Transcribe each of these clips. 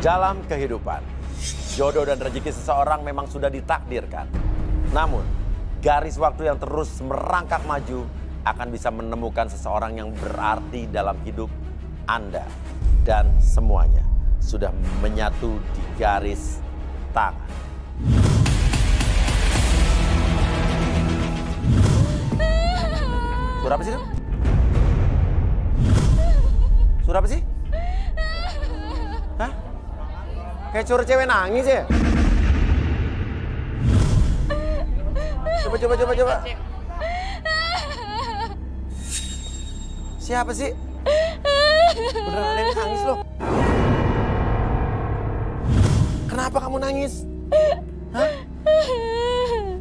Dalam kehidupan, jodoh dan rezeki seseorang memang sudah ditakdirkan. Namun, garis waktu yang terus merangkak maju akan bisa menemukan seseorang yang berarti dalam hidup Anda. Dan semuanya sudah menyatu di garis tangan. Suara apa sih itu? Suara apa sih? Hah? Kayak suara cewek nangis ya? Coba. Siapa sih? Beneran ada yang nangis loh. Kenapa kamu nangis? Hah?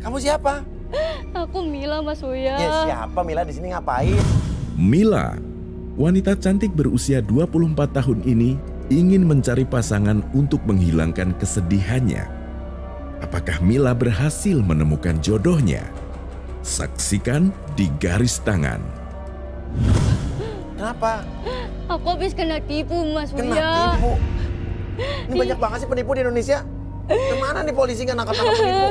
Kamu siapa? Aku Mila, Mas Uya. Ya siapa Mila di sini ngapain? Mila, wanita cantik berusia 24 tahun ini ingin mencari pasangan untuk menghilangkan kesedihannya. Apakah Mila berhasil menemukan jodohnya? Saksikan di garis tangan. Kenapa? Aku habis kena tipu, Mas Kena Uya. tipu? Ini banyak banget sih penipu di Indonesia. Kemana nih polisi nggak nangkap-nangkap penipu?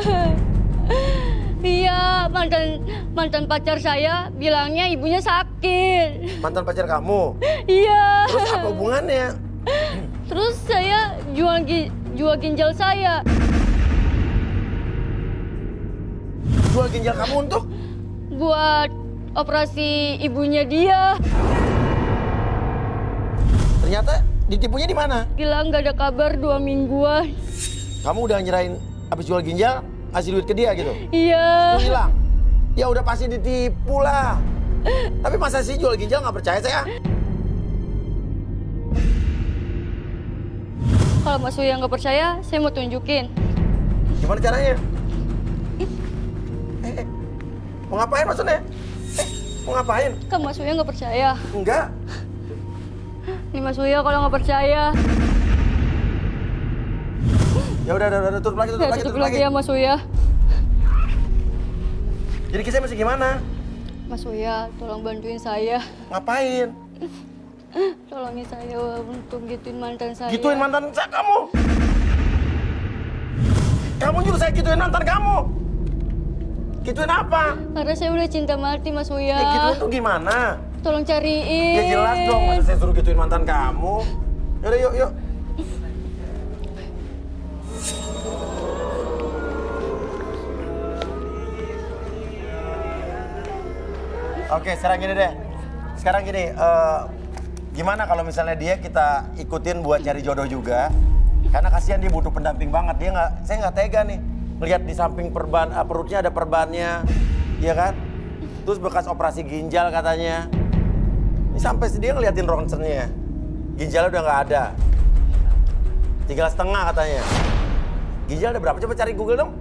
Iya, mantan pacar saya bilangnya ibunya sakit. Mantan pacar kamu? Iya. Terus apa hubungannya? Terus saya jual ginjal saya. Jual ginjal kamu untuk? Buat operasi ibunya dia. Ternyata ditipunya di mana? Bilang gak ada kabar 2 mingguan. Kamu udah nyerahin habis jual ginjal, kasih duit ke dia gitu? Iya. Terus hilang? Ya udah pasti ditipu lah. Tapi masa sih jual ginjal nggak percaya saya? Kalau Mas Uya nggak percaya, saya mau tunjukin. Gimana caranya? Mau ngapain maksudnya? Mau ngapain? Kan Mas Uya nggak percaya. Enggak. Nih Mas Uya kalau nggak percaya. Ya udah, tutup lagi, tutup lagi, Tutup lagi ya Mas Uya. Jadi kisahnya masih gimana? Mas Uya, tolong bantuin saya. Ngapain? Tolongin saya untuk gituin mantan saya. Gituin mantan saya kamu? Kamu nyuruh saya gituin mantan kamu? Gituin apa? Karena saya udah cinta mati, Mas Uya. Ya gituin tuh gimana? Tolong cariin. Ya jelas dong, masa saya suruh gituin mantan kamu? Yaudah yuk. Oke, sekarang gini, gimana kalau misalnya dia kita ikutin buat cari jodoh juga? Karena kasihan dia butuh pendamping banget. Saya nggak tega nih lihat di samping perutnya ada perbannya, ya kan? Terus bekas operasi ginjal katanya. Ini sampai dia ngeliatin ronsennya, ginjalnya udah nggak ada, tinggal setengah katanya. Ginjal ada berapa? Coba cari Google dong.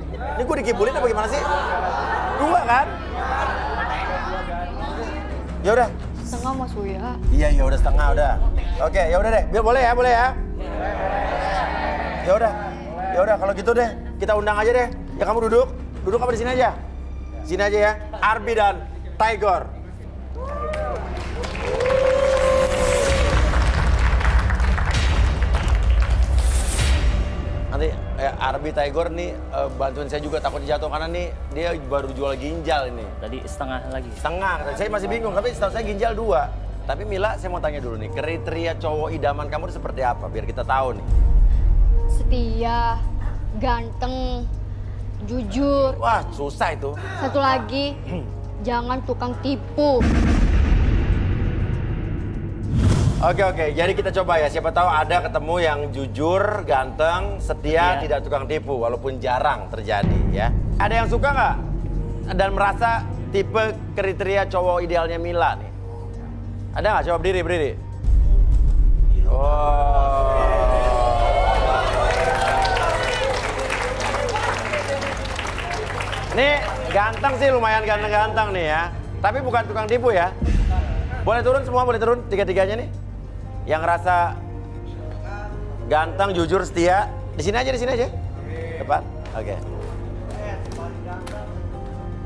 Ini gue dikibulin apa gimana sih? 2 kan? Ya udah. Setengah Mas Uya. Iya, udah setengah udah. Oke, ya udah deh. Boleh ya. Ya udah kalau gitu deh, kita undang aja deh. Ya kamu duduk apa di sini aja? Sini aja ya. Arbi dan Tiger. Nanti Arbi Tiger nih bantuin saya juga, takut jatuh karena nih dia baru jual ginjal ini. Tadi setengah lagi. Setengah, saya masih bingung, tapi setahu saya ginjal 2. Tapi Mila, saya mau tanya dulu nih, kriteria cowok idaman kamu itu seperti apa? Biar kita tahu nih. Setia, ganteng, jujur. Wah, susah itu. Satu lagi, jangan tukang tipu. Oke, jadi kita coba ya, siapa tahu ada ketemu yang jujur, ganteng, setia, tidak tukang tipu, walaupun jarang terjadi ya. Ada yang suka nggak? Dan merasa tipe kriteria cowok idealnya Mila nih? Ada nggak? Coba berdiri. Oh. Ini ganteng sih, lumayan ganteng-ganteng nih ya. Tapi bukan tukang tipu ya. Boleh turun semua, boleh turun tiga-tiganya nih. Yang ngerasa ganteng, jujur, setia. Di sini aja. Depan.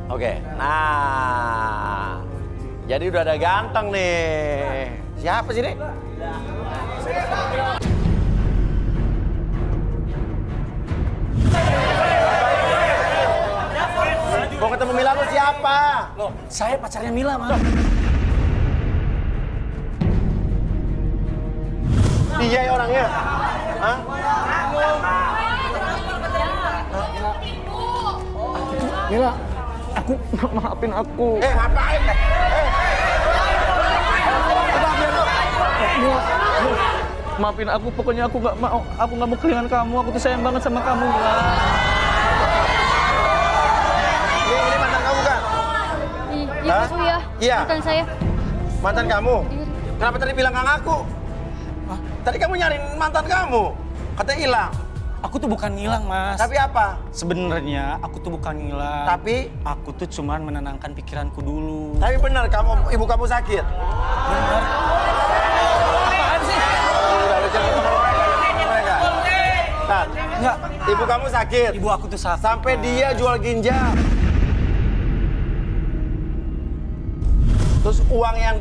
Oke. Nah. Jadi udah ada ganteng nih. Siapa sih nih? Mila lu siapa? Loh, saya pacarnya Mila, Mas. Dia ya orangnya? Hah? Mila, maafin aku. Ngapain? Mila, maafin aku. Pokoknya aku nggak mau kehilangan kamu. Aku tuh sayang banget sama kamu, Mila. Ini mantan kamu kan? Iya, Hah? Mas Uya. Iya. Mantan saya. Mantan kamu? Kenapa tadi bilang nggak ngaku? Tadi kamu nyariin mantan kamu. Katanya hilang. Aku tuh bukan ngilang, Mas. Tapi apa? Sebenarnya aku tuh bukan ngilang. Tapi? Aku tuh cuman menenangkan pikiranku dulu. Tapi benar ibu kamu sakit. Bener. Apaan sih? Udah, lu jangan ngomong mereka. Tat, Enggak. ibu kamu sakit. Ibu aku tuh sakit. Sampai dia jual ginjal. Terus uang yang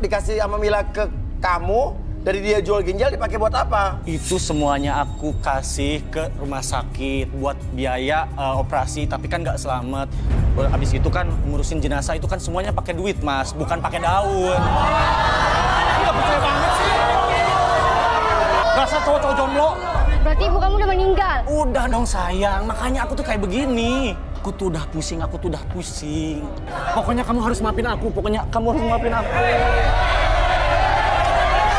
dikasih sama Mila ke kamu dari dia jual ginjal dipakai buat apa? Itu semuanya aku kasih ke rumah sakit buat biaya operasi, tapi kan nggak selamat. Abis itu kan ngurusin jenazah itu kan semuanya pakai duit, Mas, bukan pakai daun. Nggak percaya banget sih. Rasa cowok-cowok jomblo. Berarti ibu kamu udah meninggal. Udah dong sayang, makanya aku tuh kayak begini. Aku tuh udah pusing. Pokoknya kamu harus maafin aku,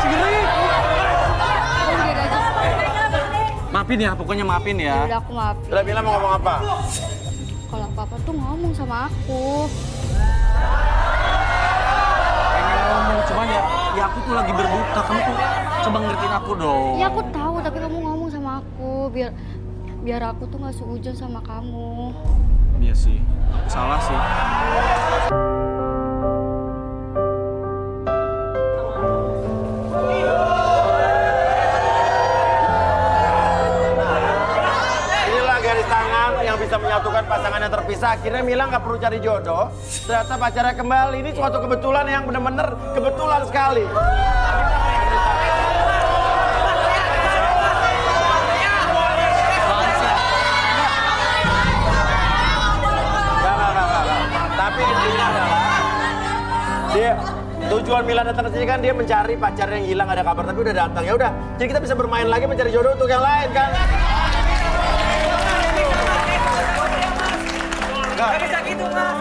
Sirik. Udah aja. Maafin ya, pokoknya maafin ya. Udah aku maafin. Udah Mila mau ngomong apa? Kalau papa tuh ngomong sama aku. Pengen ngomong, cuman ya aku tuh lagi berduka. Kamu tuh coba ngertiin aku dong. Ya aku tahu, tapi kamu ngomong sama aku biar aku tuh nggak seujon sama kamu. Iya sih, salah sih. Inilah garis tangan yang bisa menyatukan pasangan yang terpisah. Akhirnya Mila nggak perlu cari jodoh. Ternyata pacarnya kembali. Ini suatu kebetulan yang benar-benar kebetulan sekali. Nggak. Tapi intinya adalah tujuan Mila datang ke sini kan dia mencari pacar yang hilang ada kabar tapi udah datang. Ya udah, jadi kita bisa bermain lagi mencari jodoh untuk yang lain kan. Nggak bisa gitu, Mas.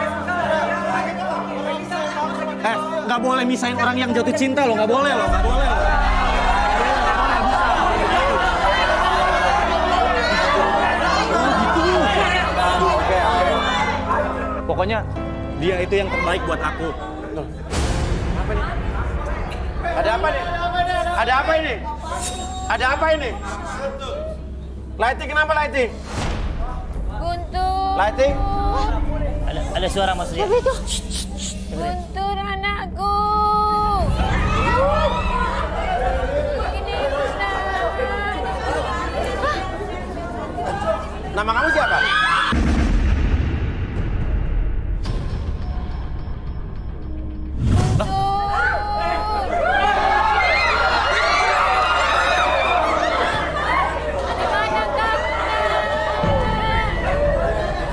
Nggak boleh misahin orang yang jatuh cinta loh, nggak boleh loh. Pokoknya dia itu yang terbaik buat aku. Apa nih? Ada apa nih? Ada apa ini? Ada apa ini? Lighting kenapa lighting? Guntur. Lighting? Ada suara maksudnya? Apa itu? Guntur anakku. Ini Bunda. Nama kamu siapa?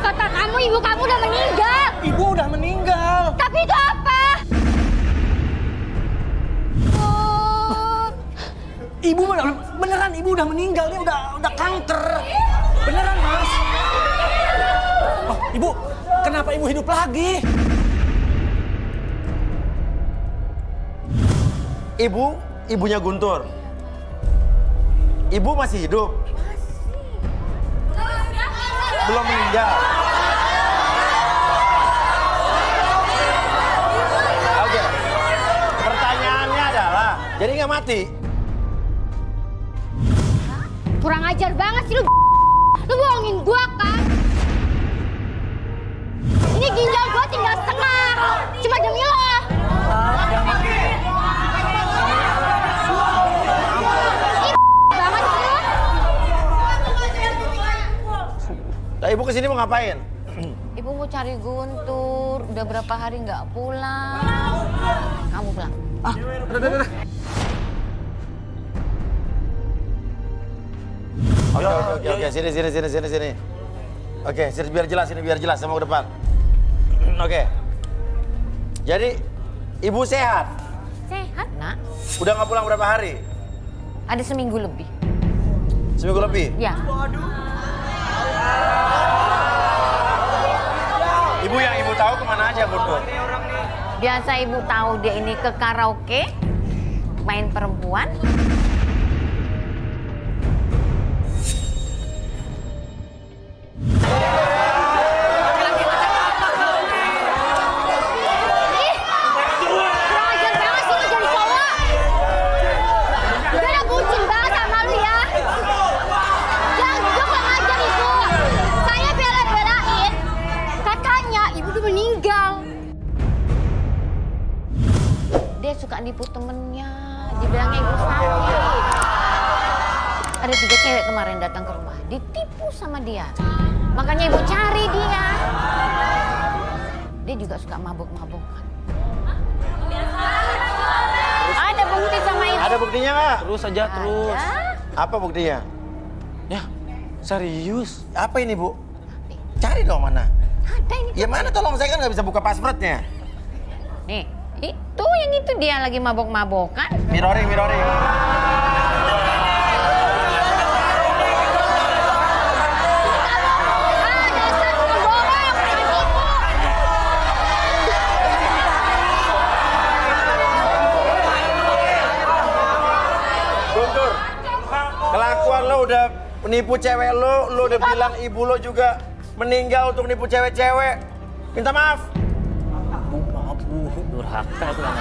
Kata kamu ibu kamu udah meninggal. Ibu udah meninggal. Tapi itu apa? Ibu beneran ibu udah meninggal, dia udah kanker. Beneran, Mas. Oh, Ibu, kenapa Ibu hidup lagi? Ibunya Guntur. Ibu masih hidup? Belum meninggal? Oke. Pertanyaannya adalah, jadi nggak mati? Kurang ajar banget sih lu. Lu bohongin gua kan? Ini ginjal gua tinggal setengah. Cuma demi lo. Banget sih lu. Nah, ibu kesini mau ngapain? Ibu mau cari Guntur. Udah berapa hari nggak pulang. Kamu pulang. Udah. Oke, sini. Oke, sini biar jelas, saya mau ke depan. Oke. Jadi ibu sehat? Sehat, nak. Udah nggak pulang berapa hari? Ada seminggu lebih. Seminggu lebih? Ya. Ibu yang ibu tahu kemana aja, Guntur? Biasa ibu tahu dia ini ke karaoke, main perempuan. Dia suka nipu temennya, dibilangnya ibu sakit. Ada 3 cewek kemarin datang ke rumah, ditipu sama dia. Makanya ibu cari dia. Dia juga suka mabuk-mabukan. Ada bukti sama ibu. Ada buktinya nggak? Terus aja, terus. Apa buktinya? Ya, serius. Apa ini, Bu? Cari dong mana? Ada ini. Ya mana tolong, saya kan nggak bisa buka passwordnya. Nih, itu yang itu dia lagi mabok-mabokan. Mirroring. Guntur, kelakuan lo udah menipu cewek lo udah bilang ibu lo juga meninggal untuk nipu cewek-cewek. Minta maaf. Durhaka itu anak.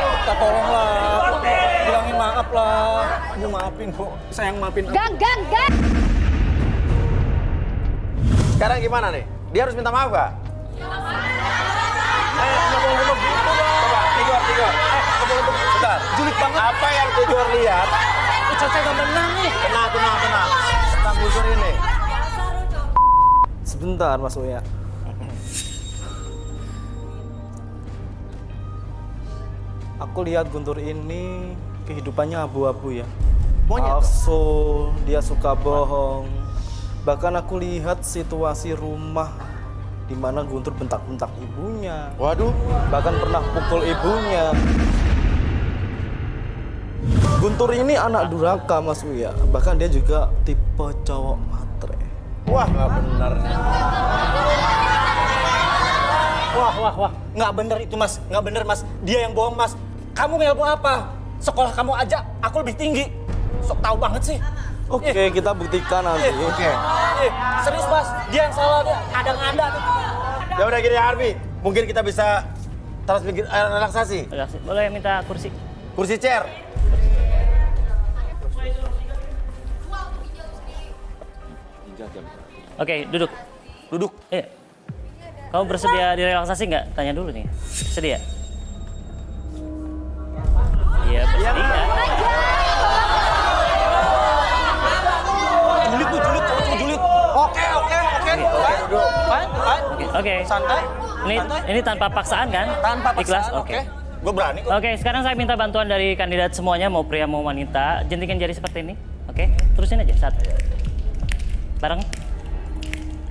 Kita tolonglah, bilangin maaf lah. Ibu maafin kok, sayang maafin aku. Gang. Sekarang gimana nih? Dia harus minta maaf gak? Coba, Tigor. Bentar. Julid banget. Apa yang Tigor lihat? Caca gak benar nih. Tenang. Tentang Guntur ini. Sebentar, Mas Uya. Aku lihat Guntur ini kehidupannya abu-abu ya. Monyet. Palsu, dia suka bohong. Bahkan aku lihat situasi rumah di mana Guntur bentak-bentak ibunya. Waduh. Bahkan pernah pukul ibunya. Guntur ini anak durhaka, Mas Uya. Bahkan dia juga tipe cowok matre. Wah, nggak benar nih. Wah. Nggak bener itu, Mas. Nggak bener, Mas. Dia yang bohong, Mas. Kamu ngelmu apa? Sekolah kamu aja aku lebih tinggi. Sok tahu banget sih. Oke, kita buktikan nanti. Oke. Serius, Mas. Dia yang salah. Dia ada-ada. Ya udah gini, Arbi. Mungkin kita bisa relaksasi. Boleh minta kursi? Kursi chair. Oke, duduk. Duduk. Iya. Kamu bersedia direlaksasi nggak? Tanya dulu nih. Sedia? Iya, bersedia. Julid tuh, julid. Oke. Oke. Santai. Ini tanpa paksaan kan? Tanpa paksaan. Ikhlas? Oke. Gue berani kok. Oke, sekarang saya minta bantuan dari kandidat semuanya, mau pria mau wanita. Jentikan jari seperti ini. Oke, terusin aja. 1. Bareng.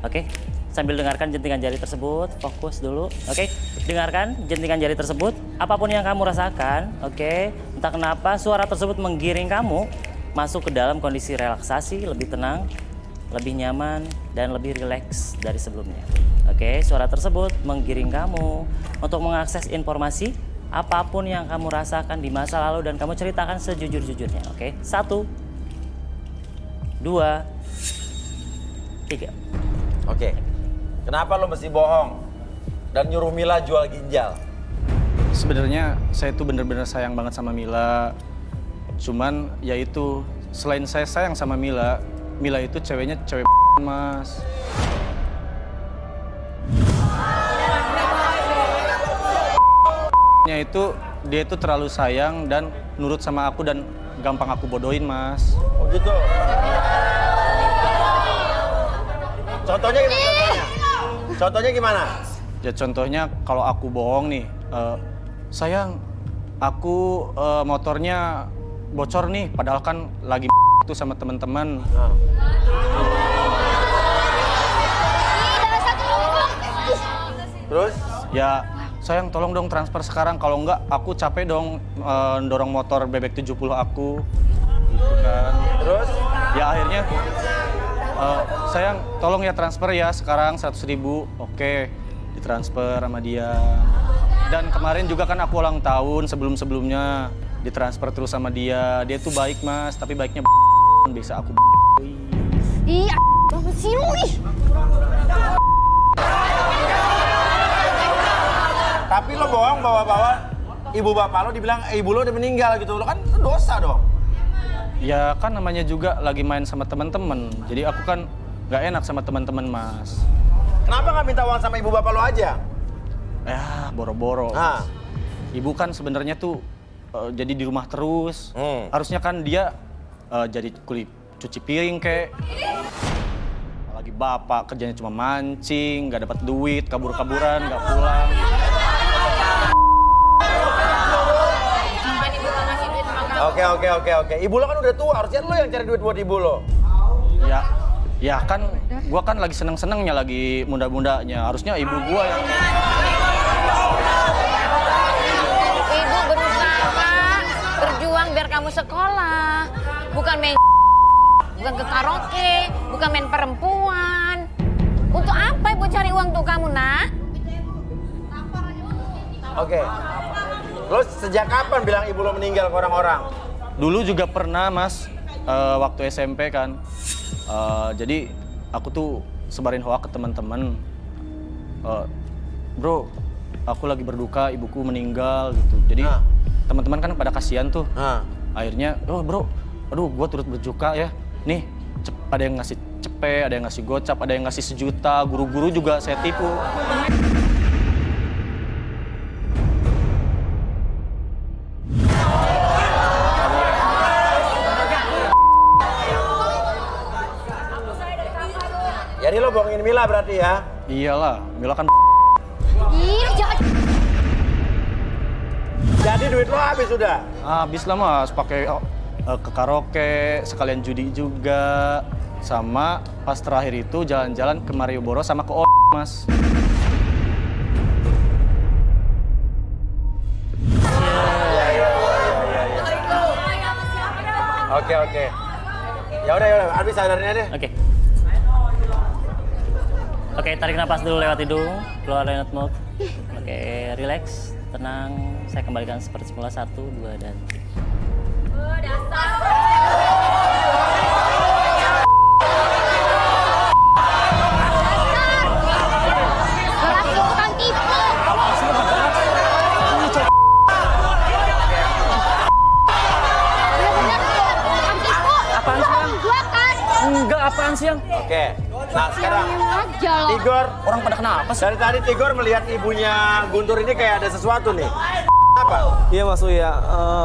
Oke, sambil dengarkan jentikan jari tersebut. Fokus dulu. Oke, dengarkan jentikan jari tersebut. Apapun yang kamu rasakan, oke. Entah kenapa suara tersebut menggiring kamu masuk ke dalam kondisi relaksasi, lebih tenang, lebih nyaman, dan lebih rileks dari sebelumnya. Oke, suara tersebut menggiring kamu untuk mengakses informasi apapun yang kamu rasakan di masa lalu dan kamu ceritakan sejujur-jujurnya. Oke, 1, 2, 3. Oke. Kenapa lo mesti bohong dan nyuruh Mila jual ginjal? Sebenarnya saya tuh bener-bener sayang banget sama Mila. Cuman ya itu, selain saya sayang sama Mila, Mila itu ceweknya cewek Mas. Dia itu terlalu sayang dan nurut sama aku dan gampang aku bodohin, Mas. Oh gitu. Contohnya gimana? Contohnya gimana? Ya contohnya kalau aku bohong nih, sayang, aku motornya bocor nih, padahal kan lagi itu sama teman-teman. Ya, sayang tolong dong transfer sekarang. Kalau enggak, aku capek dong dorong motor bebek 70 aku. Gitu kan. Terus? Ya akhirnya, sayang tolong ya transfer ya sekarang 100.000. Oke, ditransfer sama dia. Dan kemarin juga kan aku ulang tahun sebelum-sebelumnya. Ditransfer terus sama dia. Dia tuh baik mas, tapi baiknya bisa aku Ih, apa sih lu ih? Tapi lo bohong bawa-bawa ibu bapak lo dibilang ibu lo udah meninggal gitu. Lo kan dosa dong. Ya kan namanya juga lagi main sama teman-teman. Jadi aku kan nggak enak sama teman-teman mas. Kenapa nggak minta uang sama ibu bapak lo aja? Ya boro-boro. Ah. Ibu kan sebenarnya tuh jadi di rumah terus. Harusnya kan dia jadi kuli cuci piring kek. Apalagi bapak kerjanya cuma mancing, nggak dapat duit, kabur-kaburan, nggak pulang. Oke. Ibu lo kan udah tua, harusnya lo yang cari duit buat ibu lo. Ya kan, gua kan lagi seneng-senengnya, lagi muda-mudanya. Harusnya ibu gua yang... Ibu berusaha berjuang biar kamu sekolah, bukan main bukan ke karaoke, bukan main perempuan. Untuk apa ibu cari uang untuk kamu, nak? Oke. Lo sejak kapan bilang ibu lo meninggal ke orang-orang? Dulu juga pernah, Mas, waktu SMP kan. Jadi aku tuh sebarin hoak ke teman-teman. Bro, aku lagi berduka, ibuku meninggal gitu. Jadi teman-teman kan pada kasihan tuh. Akhirnya, oh bro, aduh gua turut berduka ya. Nih, ada yang ngasih cepet, ada yang ngasih gocap, ada yang ngasih 1 juta. Guru-guru juga saya tipu. Jadi lo bohongin Mila berarti ya? Iyalah, Mila kan Ih, jangan. Jadi duit lo habis sudah? habis lah mas, pakai ke karaoke, sekalian judi juga. Sama pas terakhir itu jalan-jalan ke Malioboro sama ke mas. Oke. Ya udah, habis sadarinnya deh. Oke, tarik napas dulu lewat hidung, keluar lewat mulut. Oke, relax, tenang. Saya kembalikan seperti semula, 1, 2, dan 3. Tukang tipu. Tukang tipu. Apaan sih, Yang? Gua kan. Enggak, apaan sih yang? Oke. Nah sekarang Aja loh. Tigor, Orang pada kenapa sih? dari tadi Tigor melihat ibunya Guntur ini kayak ada sesuatu nih. Apa? Iya Mas Uya,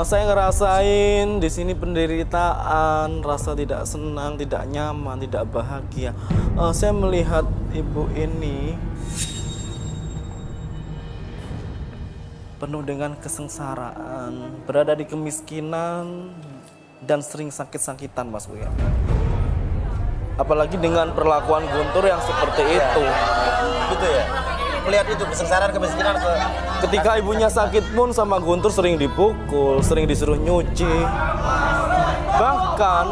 saya ngerasain di sini penderitaan, rasa tidak senang, tidak nyaman, tidak bahagia. Saya melihat ibu ini penuh dengan kesengsaraan, berada di kemiskinan dan sering sakit-sakitan Mas Uya. Apalagi dengan perlakuan Guntur yang seperti itu. Gitu ya? Melihat itu kesengsaraan, kemiskinan ke... Ketika ibunya sakit pun sama Guntur sering dipukul, sering disuruh nyuci. Bahkan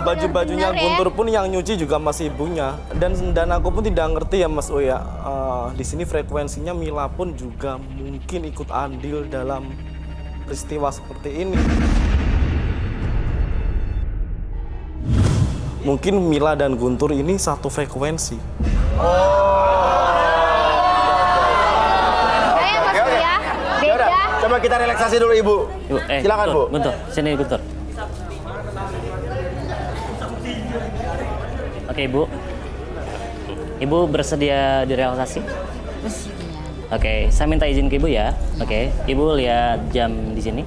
baju-bajunya Benar ya? Guntur pun yang nyuci juga masih ibunya. Dan aku pun tidak ngerti ya Mas Uya. Di sini frekuensinya Mila pun juga mungkin ikut andil dalam peristiwa seperti ini. Mungkin Mila dan Guntur ini satu frekuensi. Saya Mas ya. Ya udah, Beda. coba kita relaksasi dulu Ibu. Ibu, Silakan Bu. Guntur, sini Guntur. Oke Ibu. Ibu bersedia direlaksasi? Oke, saya minta izin ke Ibu ya. Oke, Ibu lihat jam di sini.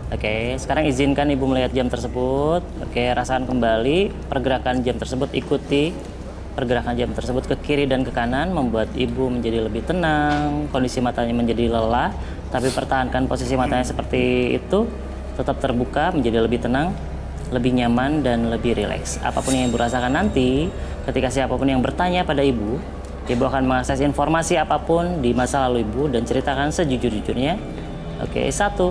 Oke, sekarang izinkan Ibu melihat jam tersebut. Oke, rasakan kembali pergerakan jam tersebut, ikuti pergerakan jam tersebut ke kiri dan ke kanan, membuat Ibu menjadi lebih tenang, kondisi matanya menjadi lelah, tapi pertahankan posisi matanya seperti itu, tetap terbuka, menjadi lebih tenang, lebih nyaman, dan lebih rileks. Apapun yang Ibu rasakan nanti, ketika siapapun yang bertanya pada Ibu, Ibu akan mengakses informasi apapun di masa lalu Ibu dan ceritakan sejujur-jujurnya. Oke, 1,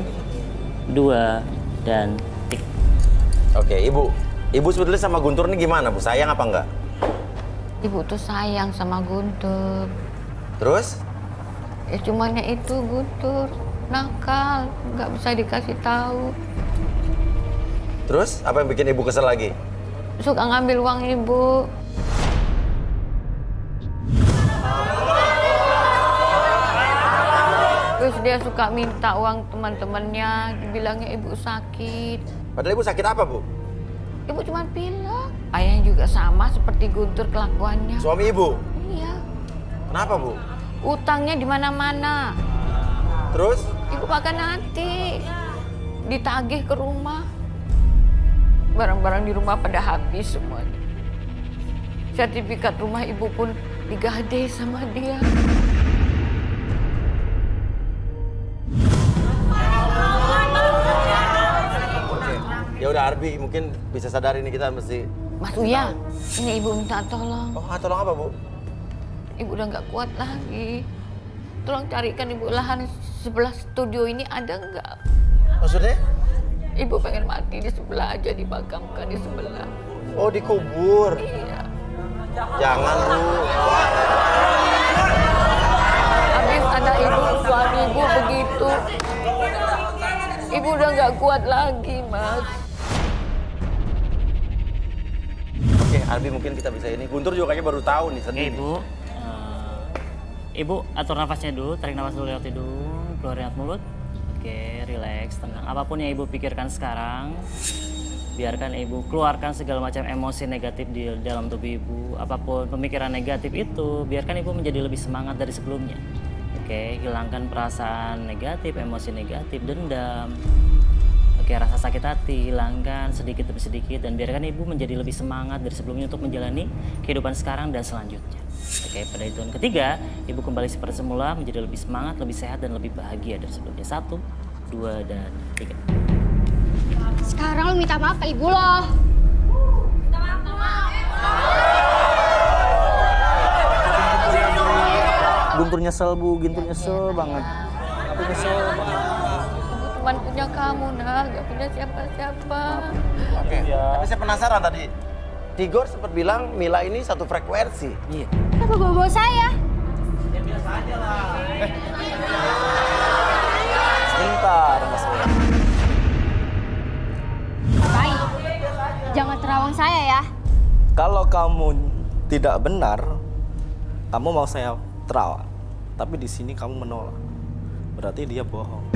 2, dan 3. Oke, Ibu. Ibu sebetulnya sama Guntur ini gimana, Bu? Sayang apa enggak? Ibu tuh sayang sama Guntur. Terus? Ya cumanya itu Guntur nakal, nggak bisa dikasih tahu. Terus apa yang bikin Ibu kesel lagi? Suka ngambil uang Ibu. Terus dia suka minta uang teman-temannya, dibilangnya Ibu sakit. Padahal Ibu sakit apa, Bu? Ibu cuma bilang, ayahnya juga sama seperti Guntur kelakuannya. Suami Ibu? Iya, Kenapa, Bu? utangnya di mana-mana. Terus? Ibu makan hati, ditagih ke rumah. Barang-barang di rumah pada habis semuanya. Sertifikat rumah Ibu pun digade sama dia. Ya udah Arbi, mungkin bisa sadar ini kita mesti... Mas Uya, ini Ibu minta tolong. Oh, tolong apa, Bu? Ibu udah nggak kuat lagi. Tolong carikan Ibu lahan sebelah studio ini ada nggak? Maksudnya? Ibu pengen mati di sebelah aja, dimakamkan di sebelah. Oh, dikubur. Iya. Jangan, Bu. Habis ada Ibu, suami Ibu begitu. Ibu udah nggak kuat lagi, Mas. Oke, Arbi mungkin kita bisa ini. Guntur juga kayaknya baru tahu nih, Oke, sedih. Ibu. Ibu atur nafasnya dulu, tarik nafas dulu lewat hidung, keluarin lewat mulut. Oke, relax, tenang. Apapun yang Ibu pikirkan sekarang, biarkan Ibu keluarkan segala macam emosi negatif di dalam tubuh Ibu. Apapun pemikiran negatif itu, biarkan Ibu menjadi lebih semangat dari sebelumnya. Oke, hilangkan perasaan negatif, emosi negatif, dendam. Oke, rasa sakit hati, hilangkan sedikit demi sedikit dan biarkan Ibu menjadi lebih semangat dari sebelumnya untuk menjalani kehidupan sekarang dan selanjutnya. Oke, pada hitungan ketiga, Ibu kembali seperti semula menjadi lebih semangat, lebih sehat dan lebih bahagia dari sebelumnya. 1, 2, dan 3. Sekarang lu minta maaf ke ibu lo. Guntur nyesel, Bu. Guntur nyesel banget. Guntur nyesel banget. Ibu cuma punya kamu, nah, gak punya siapa-siapa. Oke, tapi saya penasaran tadi. Tigor sempat bilang Mila ini satu frekuensi. Iya. Kenapa bawa saya? Sebentar, Mas Uya. Baik. Jangan terawang saya ya. Kalau kamu tidak benar, kamu mau saya terawang. Tapi di sini kamu menolak. Berarti dia bohong.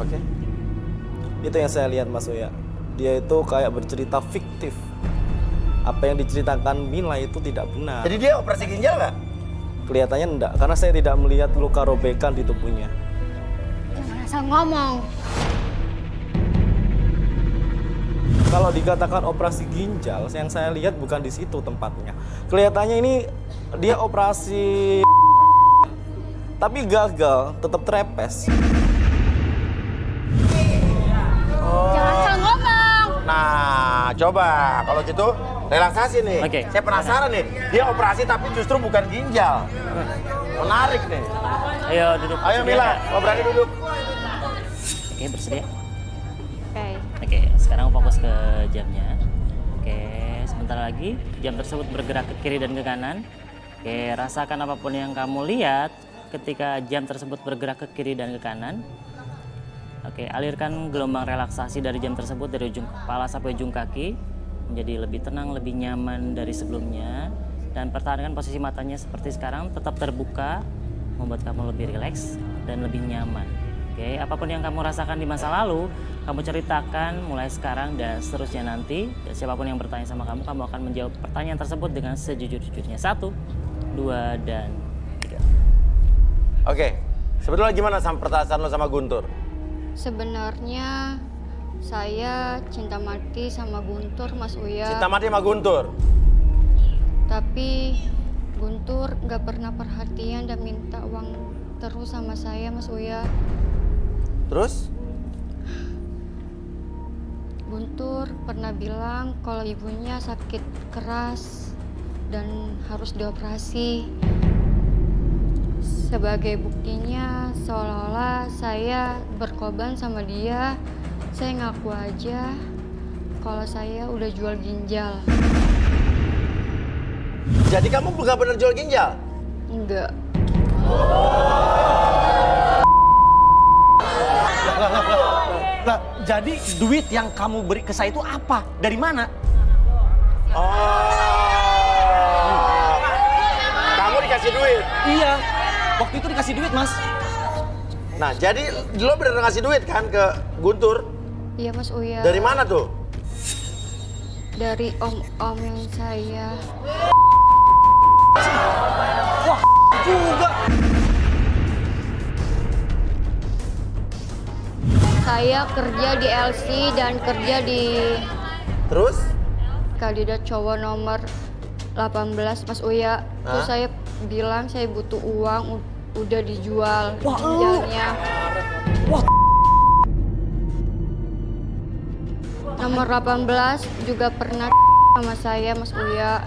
Oke. Itu yang saya lihat, Mas Uya. Dia itu kayak bercerita fiktif. Apa yang diceritakan Mila itu tidak benar. Jadi dia operasi ginjal nggak? Kelihatannya enggak, karena saya tidak melihat luka robekan di tubuhnya. Jangan asal ngomong. Kalau dikatakan operasi ginjal, yang saya lihat bukan di situ tempatnya. Kelihatannya ini dia operasi tapi gagal, tetap trepes. Jangan asal ngomong. Nah, coba kalau gitu relaksasi nih. Oke. Saya penasaran nih, dia operasi tapi justru bukan ginjal. Menarik nih. Ayo duduk. Ayo bersedia Mila, nggak? mau berani duduk. Oke, bersedia. Oke. Oke, sekarang fokus ke jamnya. Oke, sebentar lagi jam tersebut bergerak ke kiri dan ke kanan. Oke, rasakan apapun yang kamu lihat ketika jam tersebut bergerak ke kiri dan ke kanan. Oke, alirkan gelombang relaksasi dari jam tersebut dari ujung kepala sampai ujung kaki menjadi lebih tenang, lebih nyaman dari sebelumnya dan pertahankan posisi matanya seperti sekarang, tetap terbuka, membuat kamu lebih rileks dan lebih nyaman. Oke, apapun yang kamu rasakan di masa lalu, kamu ceritakan mulai sekarang dan seterusnya nanti. Dan siapapun yang bertanya sama kamu, kamu akan menjawab pertanyaan tersebut dengan sejujur-jujurnya. 1, 2, dan 3. Oke, sebetulnya gimana sama pertasaan lo sama Guntur? Sebenarnya saya cinta mati sama Guntur, Mas Uya. Cinta mati sama Guntur? Tapi Guntur nggak pernah perhatian dan minta uang terus sama saya, Mas Uya. Terus? Guntur pernah bilang kalau ibunya sakit keras dan harus dioperasi. Sebagai buktinya seolah-olah saya berkorban sama dia. Saya ngaku aja kalau saya udah jual ginjal. Jadi kamu nggak bener jual ginjal? Enggak. Lah, jadi duit yang kamu beri ke saya itu apa? Dari mana? Oh. Kamu dikasih duit? Iya, waktu itu dikasih duit, Mas. Nah, jadi lo bener ngasih duit kan ke Guntur? Iya Mas Uya. Dari mana tuh? Dari om-om yang saya. Wah, juga. Saya kerja di LC dan kerja di Terus? kandidat cowok nomor 18 Mas Uya. Terus Hah? saya bilang saya butuh uang, udah dijual Wah, ginjalnya. Wah. Nomor 18 juga pernah sama saya Mas Uya.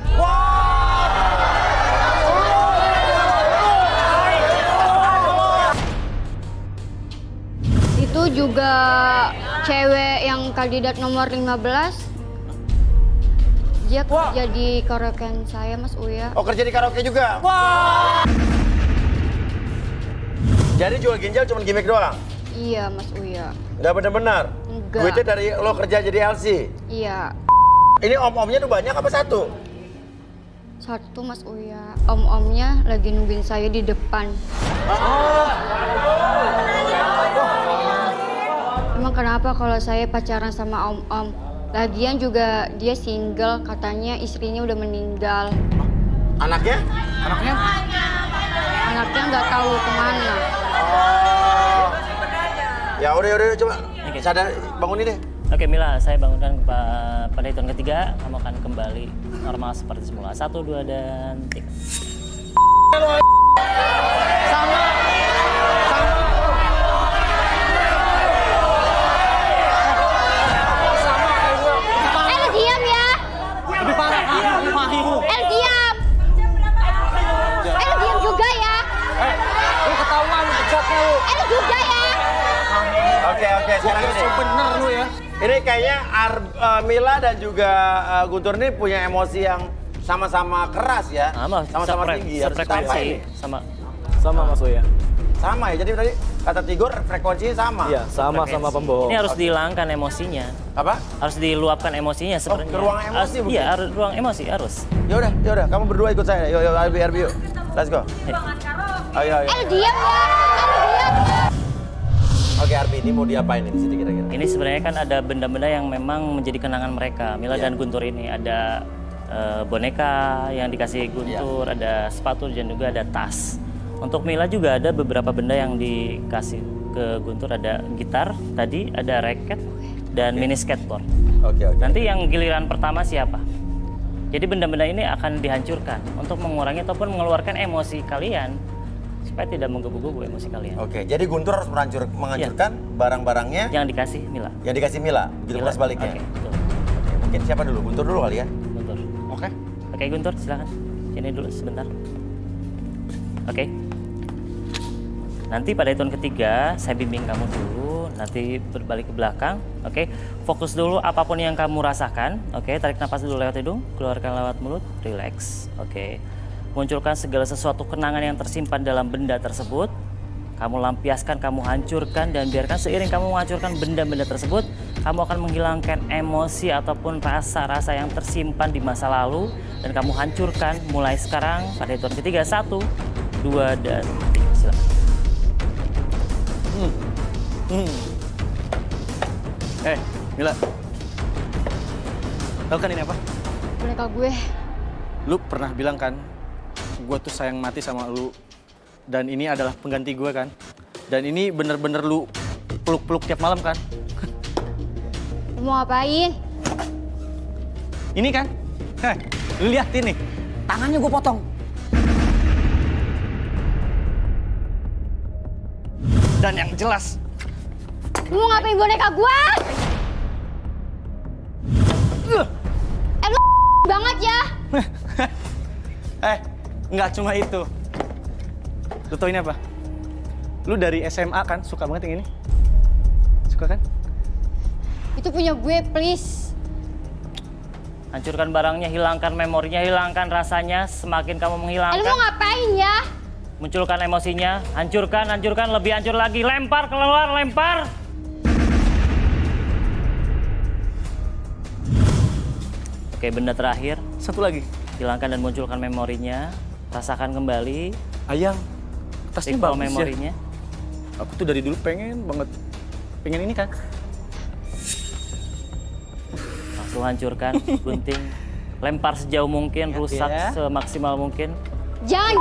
Itu juga cewek yang kandidat nomor 15. Dia kerja di karaokean saya Mas Uya. Oh, kerja di karaoke juga? Jadi jual ginjal cuma gimmick doang? Iya Mas Uya. Nggak bener-bener? Enggak. Duitnya dari lo kerja jadi LC? Iya. Ini om-omnya tuh banyak apa satu? Satu Mas Uya. Om-omnya lagi nungguin saya di depan. Emang kenapa kalau saya pacaran sama om-om? Lagian juga dia single, katanya istrinya udah meninggal. Anaknya? Anaknya? Anaknya nggak tahu kemana. Ya udah coba sadar bangunin deh. Oke Mila, saya bangunkan pada hitungan ketiga, kamu akan kembali normal seperti semula. 1, 2, dan 3. El diam ya. Lebih parah, Mahimu. El diam. El diam juga ya. Lu ketahuan, lu pecatnya lu. El juga ya. Oke, sekarang gini. Bener lu ya. Ini kayaknya Mila dan juga Guntur ini punya emosi yang sama-sama keras ya. Sama-sama tinggi. Harus ditambah Frekuensi ini. Sama Mas Uya. Sama ya, jadi tadi kata Tigor frekuensinya sama. Iya, sama-sama pembohong. Ini harus dihilangkan emosinya. Apa? Harus diluapkan emosinya sebenarnya. ke ruang emosi mungkin? Iya, ruang emosi harus. Yaudah, kamu berdua ikut saya. Yuk, Arbi yuk. Let's go. Ayo. El diam ya. El diam. Oke, Arbi, ini mau diapain di sini kira-kira? Ini sebenarnya kan ada benda-benda yang memang menjadi kenangan mereka. Mila dan Guntur ini ada boneka yang dikasih Guntur, ada sepatu dan juga ada tas. Untuk Mila juga ada beberapa benda yang dikasih ke Guntur, ada gitar tadi, ada raket dan mini skateboard. Oke. Nanti yang giliran pertama siapa? Jadi benda-benda ini akan dihancurkan untuk mengurangi ataupun mengeluarkan emosi kalian supaya tidak menggebu-gebu emosi kalian. Oke, jadi Guntur harus menghancurkan barang-barangnya Yang dikasih Mila. yang dikasih Mila, begitu Mila. pula sebaliknya. Oke, betul. Mungkin siapa dulu? Guntur dulu kali ya? Guntur. Oke. Oke Guntur, silakan. Sini dulu sebentar. Oke. Nanti pada hitungan ketiga, saya bimbing kamu dulu, nanti berbalik ke belakang. Oke, fokus dulu apapun yang kamu rasakan. Oke, tarik nafas dulu lewat hidung, keluarkan lewat mulut, relax. Oke, munculkan segala sesuatu kenangan yang tersimpan dalam benda tersebut. Kamu lampiaskan, kamu hancurkan, dan biarkan seiring kamu menghancurkan benda-benda tersebut, kamu akan menghilangkan emosi ataupun rasa-rasa yang tersimpan di masa lalu, dan kamu hancurkan mulai sekarang pada hitungan ketiga. 1, 2, dan 3. Silakan. Mila. Tahu kan ini apa? Boneka gue. Lu pernah bilang kan, gue tuh sayang mati sama lu. Dan ini adalah pengganti gue kan. Dan ini bener-bener lu peluk-peluk tiap malam kan. Lu mau ngapain? Ini kan, lu lihat ini, tangannya gue potong. Dan yang jelas, Lu mau ngapain boneka gue? Lu banget ya. Nggak cuma itu. Lu tau ini apa? Lu dari SMA kan suka banget yang ini? Suka kan? Itu punya gue, please. Hancurkan barangnya, hilangkan memorinya, hilangkan rasanya. Semakin kamu Lu menghilangkan, mau ngapain ya? munculkan emosinya. Hancurkan, hancurkan, lebih hancur lagi. Lempar keluar, lempar. Oke, benda terakhir. Satu lagi. Hilangkan dan munculkan memorinya. Rasakan kembali. Ayang, tasnya Recall bagus memorinya. ya. Aku tuh dari dulu pengen banget. Pengen ini kan? Langsung hancurkan, gunting. Lempar sejauh mungkin, rusak ya. semaksimal mungkin. Jangan.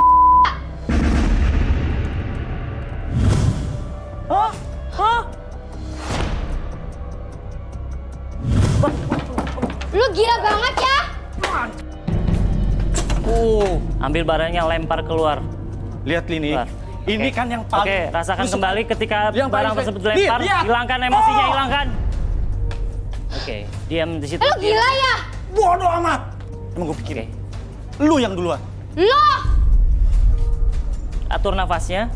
Lu gila banget ya? Ambil barangnya, lempar keluar. Lihat Lini. Keluar. Ini Oke. kan yang paling... Oke, rasakan Lu suka- kembali ketika Yang paling- barang tersebut dilempar. Lihat. Hilangkan emosinya, Oh. hilangkan. Oke, diam di situ. Lu gila ya? Bodoh amat! Emang gue pikir Oke. lu yang duluan. Lo! Atur nafasnya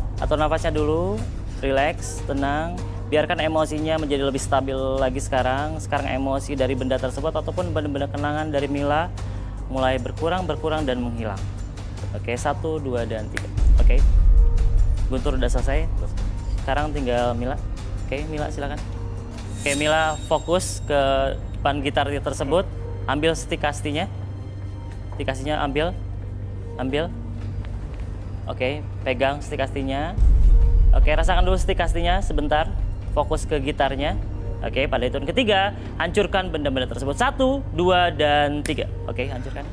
dulu. Relax, tenang. Biarkan emosinya menjadi lebih stabil lagi sekarang. Sekarang emosi dari benda tersebut ataupun benda-benda kenangan dari Mila mulai berkurang dan menghilang. Oke, 1, 2, dan 3. Oke. Guntur udah selesai. Sekarang tinggal Mila. Oke, Mila silakan. Oke, Mila fokus ke depan gitar tersebut. Ambil stick kastinya. Stick kastinya ambil. Oke, pegang stick kastinya. Oke, rasakan dulu stick kastinya sebentar. Fokus ke gitarnya. Oke, pada hitungan ketiga, hancurkan benda-benda tersebut. 1, 2, dan 3. Oke, hancurkan.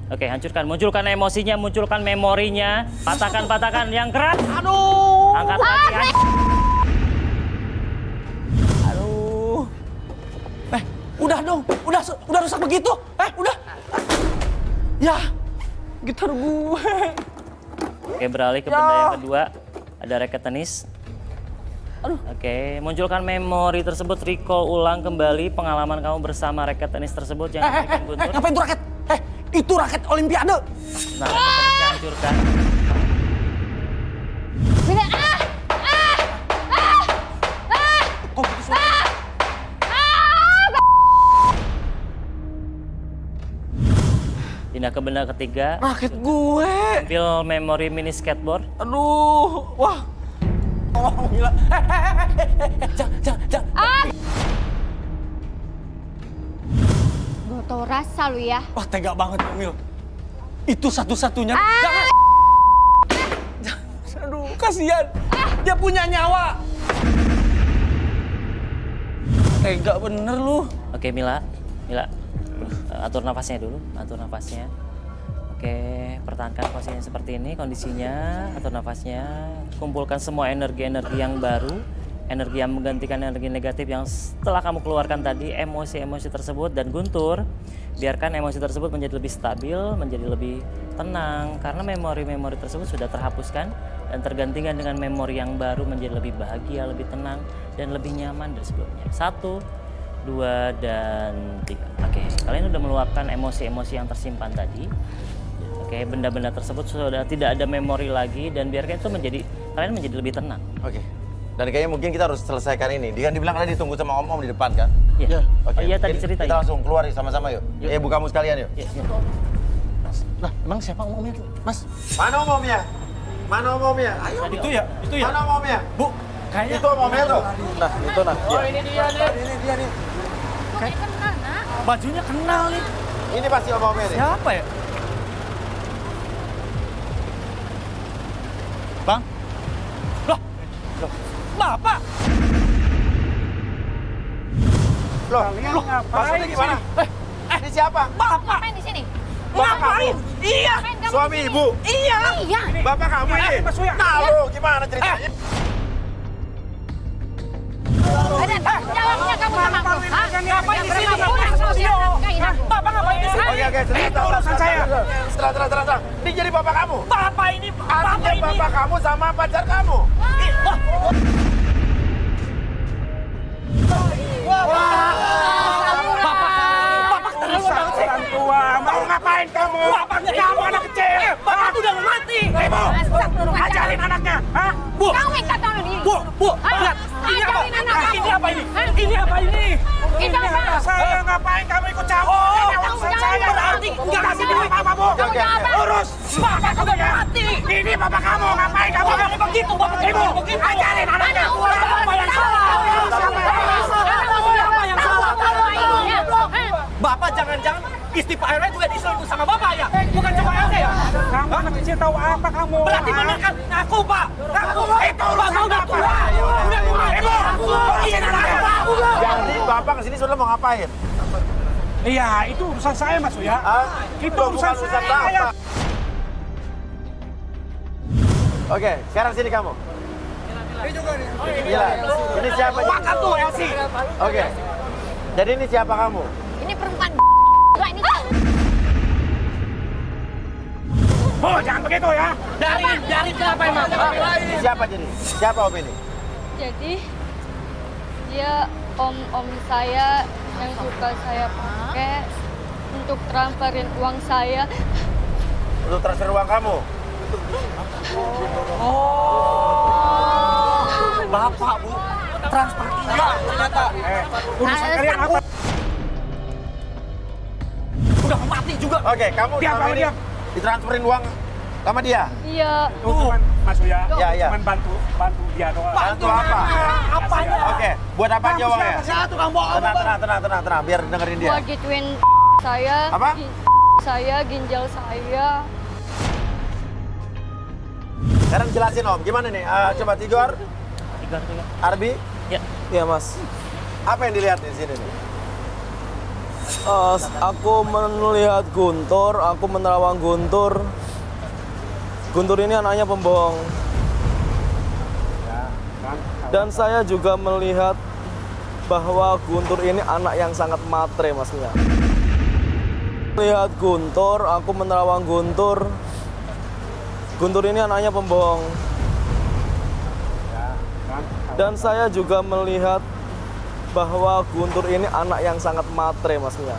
Oke, hancurkan. Munculkan emosinya, munculkan memorinya. Patahkan yang keras. Aduh! Angkat lagi. Aduh. Udah dong. Udah rusak begitu. Udah. Ya, gitar gue. Oke, beralih ke benda yang kedua. Ada raket tenis. Oke, munculkan memori tersebut. Recall ulang kembali pengalaman kamu bersama raket tenis tersebut yang diberikan Guntur. Ngapain tuh raket? Itu raket Olimpiade. Nah, raket tenisnya hancurkan. Beda. Kok gitu suara? Pindah ke benda ketiga. Raket gue. Ambil memori mini skateboard. Aduh, wah. Tolong Mila. Jangan. Gue tau rasa lu ya. Wah, tega banget Mil. Itu satu-satunya. Jangan. Aduh, kasihan. Dia punya nyawa. Tega bener lu. Oke, Mila. Atur nafasnya dulu. Oke, pertahankan posisinya seperti ini kondisinya. Atur nafasnya. Kumpulkan semua energi-energi yang baru. Energi yang menggantikan energi negatif yang setelah kamu keluarkan tadi. Emosi-emosi tersebut. Dan Guntur, biarkan emosi tersebut menjadi lebih stabil, menjadi lebih tenang. Karena memori-memori tersebut sudah terhapuskan. Dan tergantikan dengan memori yang baru menjadi lebih bahagia, lebih tenang, dan lebih nyaman dari sebelumnya. 1, 2, dan 3. Oke, kalian udah meluapkan emosi-emosi yang tersimpan tadi. Oke, benda-benda tersebut sudah tidak ada memori lagi dan biarkan itu kalian menjadi lebih tenang. Oke. Dan kayaknya mungkin kita harus selesaikan ini. Dia kan dibilang kan ditunggu sama om-om di depan kan? Iya. Oke. Oh iya tadi Mungkin cerita kita ya. langsung keluar yuk sama-sama yuk. Ibu kamu sekalian yuk. Iya. Lah, emang siapa omongnya, Mas? Mana om-omnya? Ayo. Itu ya. Mana om-omnya? Bu, kayaknya Itu om-omnya tuh. Nah, itu nah. Oh, ini dia nih. Bajunya kenal nih. Ini pasti om-omnya nih. Siapa ya? Bang? Loh. Bapak? Loh, maksudnya gimana? Ini siapa? Bapak? Ngapain di sini? Ngapain? Iya. Ngapain kamu Suami di sini? ibu. Iya. Bapak kamu ini. Nah lu gimana ceritanya? Ada tanggung jawabnya kamu sama aku. Hah? Ngapain di sini? Pulang kau dia nafkahin aku. Bapak ngapain di sini? Oke, Itu urusan saya. Setelah. Ini jadi bapak kamu. Bapak ini, Artinya bapak kamu sama pacar kamu. Bapak keterlaluan banget sih. tua. Mau ngapain kamu? Kamu anak kecil. Bapak tuh udah mau mati. Ibu, ajarin anaknya. Hah? Bu, Kau yang kata dia. bu, lihat. Ini apa? Ajarin anak kamu. Ini apa ini? Ini apa ini? Itu apa? Saya ngapain kamu ikut campur? Ini urusan saya. berarti nggak kasih duit apa, Bu? Oke, oke. Urus. Bapak udah mati. Ini bapak kamu, ngapain kamu? Bapak begitu, Bapak Ibu, begitu. ajarin anaknya. Bapak yang salah. Bapak yang salah. Bapak jangan-jangan istri Pak RW juga diselingkuh sama Bapak ya? Bukan cuma RW ya? Kamu anak kecil tahu apa kamu? Berarti benar kan? Ngaku Pak. Ngaku. Itu urusan Bapak udah Bapak. tua. Udah tua. Ibu, urusin anaknya. Jadi bapak kesini sudah mau ngapain? Iya, itu urusan saya Mas Uya. Ah, Itu bukan urusan urusan saya. bapak. Oke, sekarang sini kamu. Gila, ini siapa? Makan tuh Elsie. Oke. Jadi ini siapa kamu? Ini perempuan tua ini. Oh, jangan begitu ya. Dari kenapa emang? Ini siapa jadi? Siapa om ini? Jadi dia om saya yang suka saya pakai untuk transferin uang saya. Untuk transfer uang kamu? Bapak, Bu. Transfer iya ternyata. Urusan kalian apa? Udah mati juga. Oke, kamu Diam, selama kamu ini diam. ditransferin uang sama dia? Iya, Tuh, cuman Mas Uya. Ya, ya. Cuman bantu dia doang. Bantu apa? Apanya? Oke, buat apa aja uangnya? Saya tukang bohong. Tenang, biar dengerin dia. buat gituin saya, Apa? saya ginjal saya. Sekarang jelasin om, gimana nih? Coba Tigor, Tigor. Arbi, Ya. Iya mas. apa yang dilihat di sini nih? Aku melihat Guntur, aku menerawang Guntur. Guntur ini anaknya pembohong. Dan saya juga melihat bahwa Guntur ini anak yang sangat matre mas Mia. Melihat Guntur, aku menerawang Guntur. Guntur ini anaknya pembohong. Dan saya juga melihat bahwa Guntur ini anak yang sangat matre mas Mia.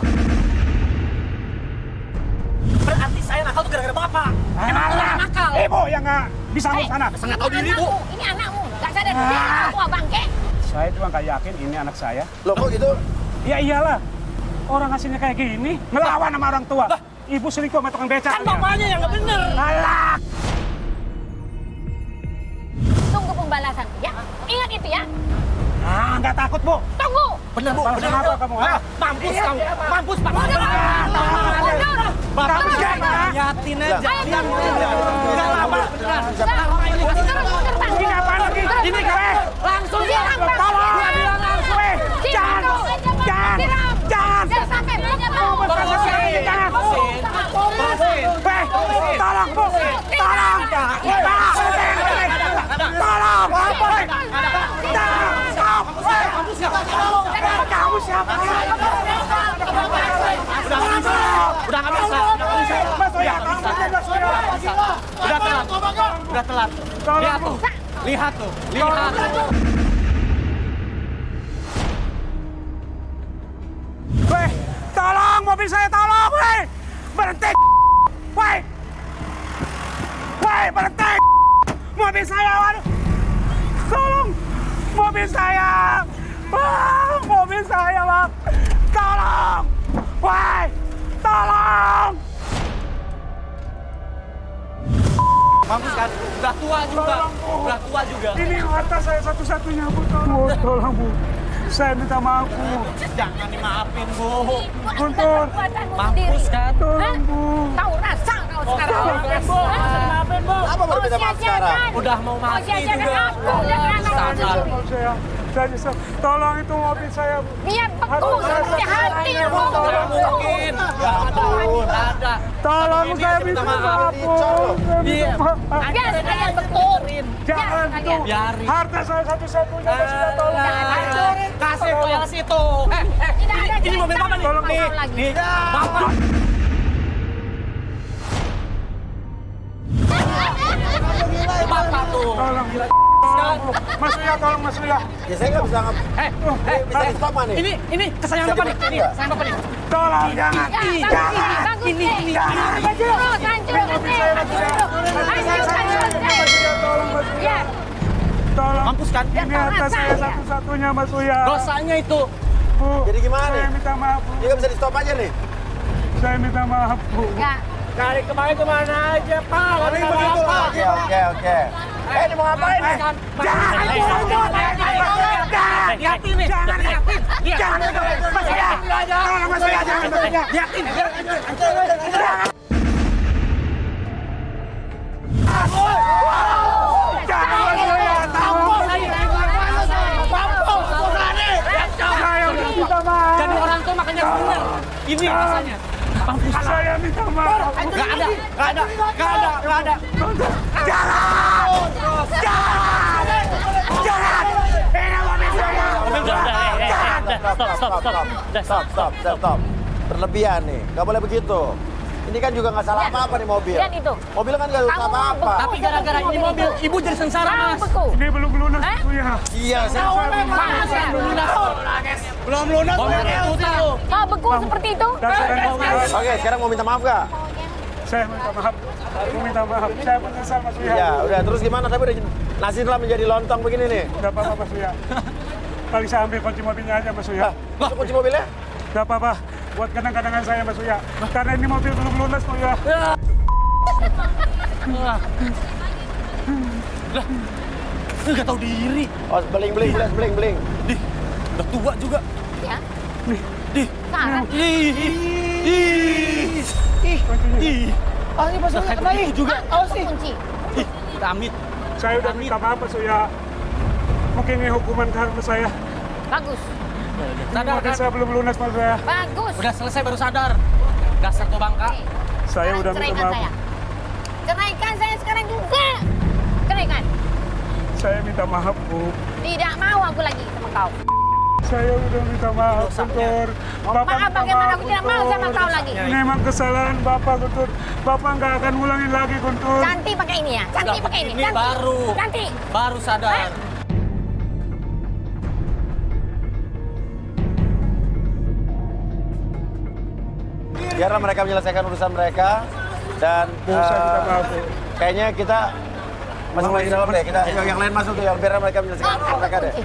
Berarti saya nakal tuh gara-gara Bapak. Nakal. Ibu yang nggak bisa ngurus anak. Nggak tahu diri, Bu. Ini anakmu. Gak sadar diri anak tua bangke. Saya juga nggak yakin ini anak saya. Loh kok gitu? Ya iyalah, orang hasilnya kayak gini, ngelawan sama orang tua. Ibu selingkuh sama tukang beca. Kan bapaknya yang nggak bener. Alah, Tunggu pembalasan. Ya, ingat itu ya. nggak takut Bu. Tunggu. Bener, Bu. Balasan apa kamu? Ha? Mampus kamu. Mampus, Pak. Bapak Bapak jangan. liatin aja. Ayo, Enggak lama. Ini apa lagi? Ini keren. Langsung Siram, Bang. Tolong. Siram. Weh, jangan. Jangan. Jangan. Jangan sampai banyak Jangan. Weh, tolong Bu. Tolong. Tolong. Kamu siapa? Udah nggak bisa. Mas Oya, kamu Mas Oya. Udah telat. Lihat tuh. Lihat tuh. Weh, tolong mobil saya, tolong, weh. Berhenti. Weh. Weh, berhenti. Mobil saya, waduh. Tolong. Mobil saya. Mobil saya, Bang. Tolong. Weh. Tolong. Mampus kan? Udah tua juga. Udah tua juga. Ini harta saya satu-satunya, Bu. Tolong. Tolong, Bu. Saya minta maaf, Bu. Jangan dimaafin, Bu. Guntur. Mampus kan? Tolong, Bu. Tahu rasa kau sekarang. Maafin, Bu. Apa baru minta maaf sekarang? Udah mau Kau mati sia-siakan juga. aku dan anak Sabar. cucu. Maaf saya nyesel. Tolong itu mobil saya, Bu. Biar beku seperti hatimu. Nggak mungkin. Nggak ada. Tolong Ini saya minta minta maaf. maaf, Bu. Saya Iya. minta maaf. Biar sekalian betul. Jangan Biar itu. Biarin. Harta saya satu-satunya, Mas. Tolong. Kasih tuh yang situ. Tidak ada Ini mobil Bapak nih. Tolong, Nih, lagi. nih. Bapak. Bapak tuh. Tolong. Mas Uya, tolong Mas Uya. Ya saya nggak bisa Bisa stop nih. Ini kesayangan Bapak nih. Ini kesayangan Bapak nih. Tolong jangan. Bagus nih. Terus hancur Ya. Tolong. Mampus kan? Ini harta saya satu-satunya Mas Uya. Dosanya itu. Bu. Jadi gimana Saya nih? minta maaf Bu. Ini nggak bisa di stop aja nih. Saya minta maaf Bu. Ya. Dari kemarin kemana aja Pak? Oke. Ini mau ngapain nih? Jangan yakin nih. Jangan Mas Uya. Tolong Mas Uya, jangan Mas Uya. Yakin. Jadi orang tua makanya benar. Ini rasanya. Saya minta maaf. Nggak ada. Stop. Berlebihan nih, nggak boleh begitu. Ini kan juga nggak salah apa-apa nih mobil. Lihat itu. Mobil kan nggak salah apa-apa. Tapi gara-gara ini mobil, ibu jadi sengsara, Mas. Beku. Ini belum lunas Mas Uya. Iya, saya Belum lunas. Kau beku seperti itu? Oke, sekarang mau minta maaf nggak? Saya minta maaf. Aku minta maaf. Saya menyesal Mas Uya. Iya, udah. Terus gimana? Tapi udah nasi telah menjadi lontong begini nih. Gak apa-apa Mas Uya. Paling saya ambil kunci mobilnya aja Mas Uya. Itu kunci mobilnya? Gak apa-apa. Buat kenang-kenangan saya Mas Uya. Karena ini mobil belum lunas Mas Uya. Nggak tahu diri. Oh, beling. Udah tua juga. Ya. Di. Sekarang. Ini pas kena juga. Kunci. Amit. Saya udah minta maaf Mas Uya. Mungkin ini hukuman karma saya. Bagus. Sadar Mobil kan? saya belum lunas Mas Uya. Bagus. Udah selesai baru sadar. Dasar tuh bangka. Nih, Saya sekarang udah minta ceraikan maaf. saya. Ceraikan saya sekarang juga. Ceraikan. Saya minta maaf Bu. Tidak mau aku lagi sama kau. Saya udah minta maaf Guntur. Bapak Maaf minta bagaimana aku tidak mau sama Guntur. kau lagi. Ini memang kesalahan Bapak Guntur. Bapak nggak akan ngulangin lagi Guntur. Cantik pakai ini ya. Cantik pakai ini. Ini baru. Cantik. Baru sadar. Biarlah mereka menyelesaikan urusan mereka. Dan Saya minta maaf Bu. kayaknya kita masuk lagi dalam deh. Kita yang lain masuk tuh, yang biar mereka menyelesaikan urusan mereka deh. Kunci.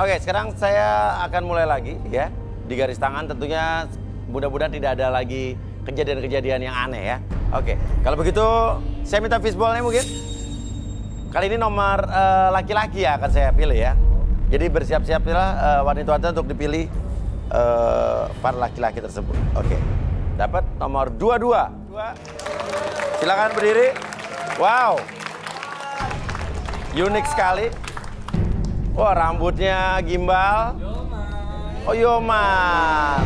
Oke, sekarang saya akan mulai lagi ya. Di garis tangan tentunya mudah-mudahan tidak ada lagi kejadian-kejadian yang aneh ya. Oke, kalau begitu saya minta fishballnya mungkin. Kali ini nomor laki-laki ya akan saya pilih ya. Jadi bersiap-siaplah wanita-wanita untuk dipilih para laki-laki tersebut. Oke, dapat nomor 22. Silakan berdiri. Wow, unik sekali. Wah, rambutnya gimbal. Oh, Yoman.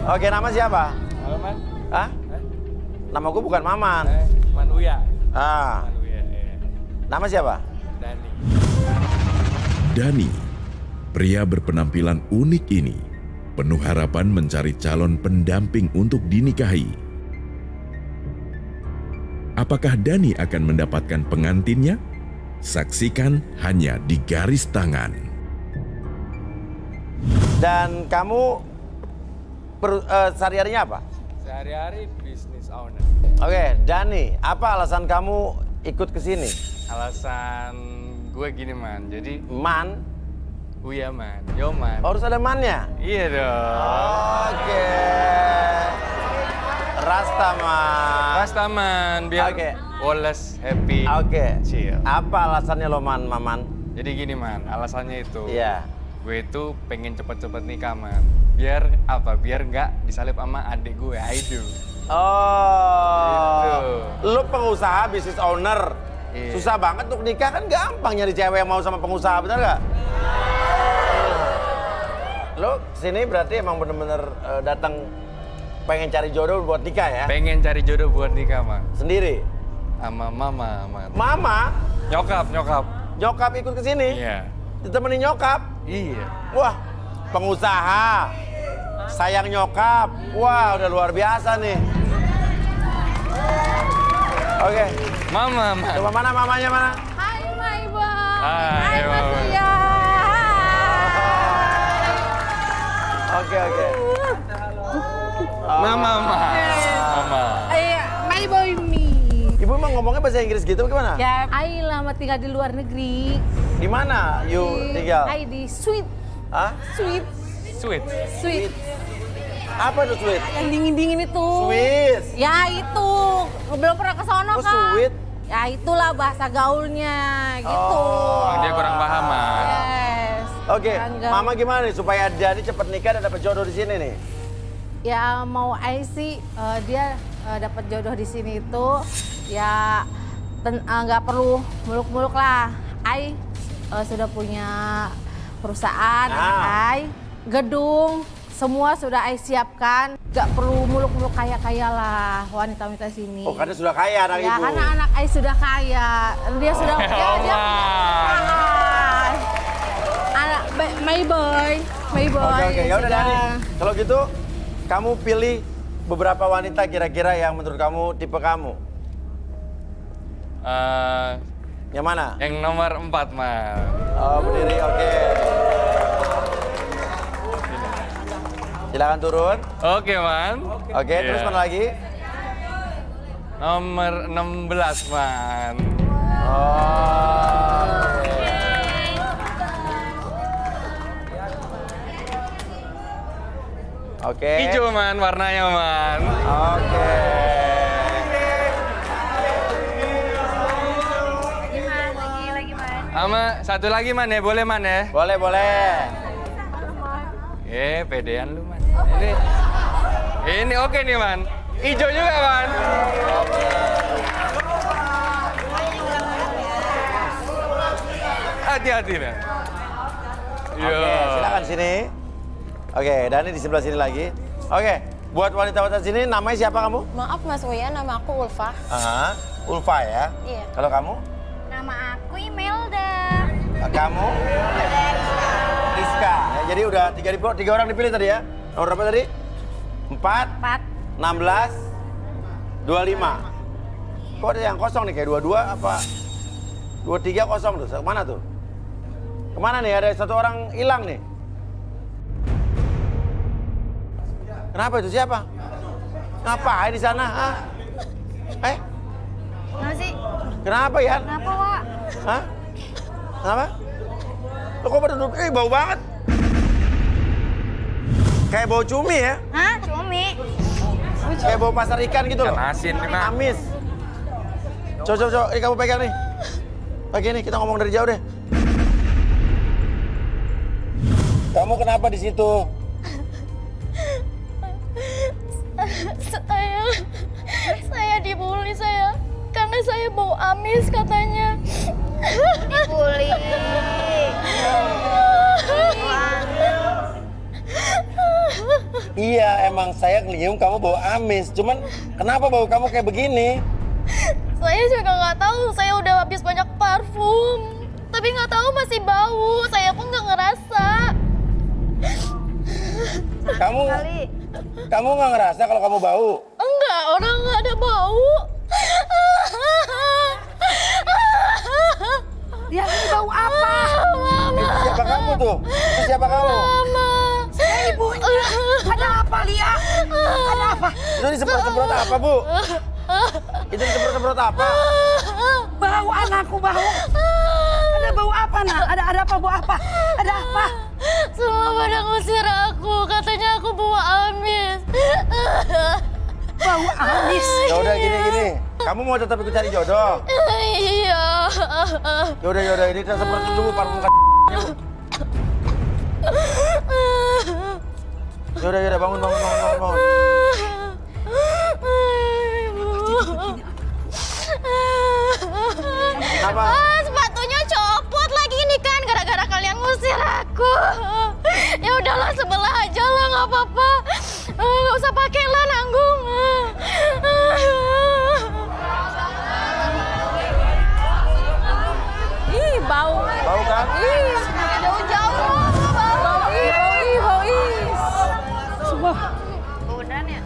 Oke, nama siapa? Maman. Hah? Nama gue bukan Maman. Manuya. Ah, Manuya, iya. nama siapa? Dani. Dani, pria berpenampilan unik ini, penuh harapan mencari calon pendamping untuk dinikahi. Apakah Dani akan mendapatkan pengantinnya? Saksikan hanya di garis tangan. Dan kamu sehari-harinya apa? Sehari-hari bisnis owner. Oke, Dani, apa alasan kamu ikut ke sini? Alasan gue gini man, jadi Man? Uya man, yo man. Harus ada mannya? Iya dong. Oke. Rastaman. Rastaman, biar Oke. Wallace happy. Oke. Chill. Apa alasannya lo Maman? Jadi gini man, alasannya itu. Iya. Gue itu pengen cepet-cepet nikah man. Biar apa? Biar nggak disalip sama adik gue, Aidu. Oh. Gitu. Lo pengusaha, bisnis owner. Iya. Susah banget untuk nikah kan gampang nyari cewek yang mau sama pengusaha, benar nggak? Lo sini berarti emang bener-bener datang pengen cari jodoh buat nikah ya? Pengen cari jodoh buat nikah man. Sendiri? Sama mama man. Mama? Nyokap. Nyokap ikut ke sini? Iya. Ditemenin nyokap? Iya. Wah, pengusaha. Sayang nyokap. Wah, udah luar biasa nih. Oke. Mama, Coba mana mamanya mana? Hai my boy. Hai, Mas Mama. Uya. Oke. Mama. My boy me. Ibu emang ngomongnya bahasa Inggris gitu gimana? Ya, I lama tinggal di luar negeri. Di mana you tinggal? I di Sweet. Hah? Sweet. Apa itu sweet? Yang dingin-dingin itu. Sweet. Ya itu. Belum pernah ke sono Oh, kan? sweet? Ya itulah bahasa gaulnya gitu. Oh. Dia kurang paham, Mas. Yes. Oke, Bangga. Mama gimana nih supaya Dani cepat nikah dan dapat jodoh di sini nih? Ya mau I sih dia dapat jodoh di sini itu ya nggak perlu muluk-muluk lah. I sudah punya perusahaan, I gedung, semua sudah I siapkan. Nggak perlu muluk-muluk kaya-kaya lah wanita-wanita sini. Oh, karena sudah kaya anak Ya ibu. karena anak I sudah kaya, dia sudah dia punya perusahaan. Anak my boy. Oke, ya udah sudah. Dani. Kalau gitu, kamu pilih beberapa wanita kira-kira yang menurut kamu tipe kamu. Yang mana? Yang nomor 4, Mas. Oh, berdiri, oke. Silakan turun. Oke, Man. Oke, terus mana lagi? Nomor 16, Man. Oh, oke. Hijau, Man, warnanya, Man. Oke. Sama satu lagi, Man, ya? Boleh, Man, ya? Boleh. Pedean lu, Man. Ini oke nih, Man. Hijau juga, Man. Hati-hati, Man. Oke, silakan sini. Oke, Dani di sebelah sini lagi. Oke, buat wanita-wanita sini namanya siapa kamu? Maaf Mas Uya, nama aku Ulfa. Aha, Ulfa ya. Iya. Kalau kamu? Nama aku Imelda. Kamu? Rizka. Ya, jadi udah tiga orang dipilih tadi ya. Nomor berapa tadi? 4, 16, 25. Kok ada yang kosong nih, kayak 22 apa? 23 kosong tuh, kemana tuh? Kemana nih, ada satu orang hilang nih. Kenapa itu, siapa? Ngapain di sana? Hah? Kenapa sih? Kenapa ya? Kenapa, Wak? Hah? Kenapa? Lo kok pada duduk? Bau banget. Kayak bau cumi ya? Hah? Cumi? Kayak bau pasar ikan gitu loh. Ikan asin nih, Mak. Amis. Coba. Ini kamu pegang nih. Pakai nih, kita ngomong dari jauh deh. Kamu kenapa di situ? Saya dibully karena saya bau amis katanya. Dibully. Iya, emang saya ngelium kamu bau amis. Cuman kenapa bau kamu kayak begini? Saya juga nggak tahu. Saya udah habis banyak parfum, tapi nggak tahu masih bau. Saya pun nggak ngerasa. Kamu nggak ngerasa kalau kamu bau? Enggak, orang nggak ada bau. Dia ini bau apa? Mama. Itu siapa kamu tuh? Itu siapa kamu? Mama. Ibunya. Ada apa, Lia? Ada apa? Itu disemprot-semprot apa, Bu? Itu disemprot-semprot apa? Bau anakku bau. Ada bau apa, nak? Ada apa, bau apa? Ada apa? Semua pada ngusir aku, katanya aku bawa amis. Bau amis. Ya udah gini. Kamu mau tetap ikut cari jodoh? Iya. Ya udah ini kita semprotin dulu parfum Bu. Ya udah bangun. Kenapa? Sepatunya copot lagi nih kan, gara-gara kalian ngusir aku. Ya udahlah, sebelah aja lah, nggak apa-apa. Nggak usah pakai lah, nanggung. Ih, bau. Bau kan? Ih, Jauh-jauh bau. bau. Semua. Udah ya.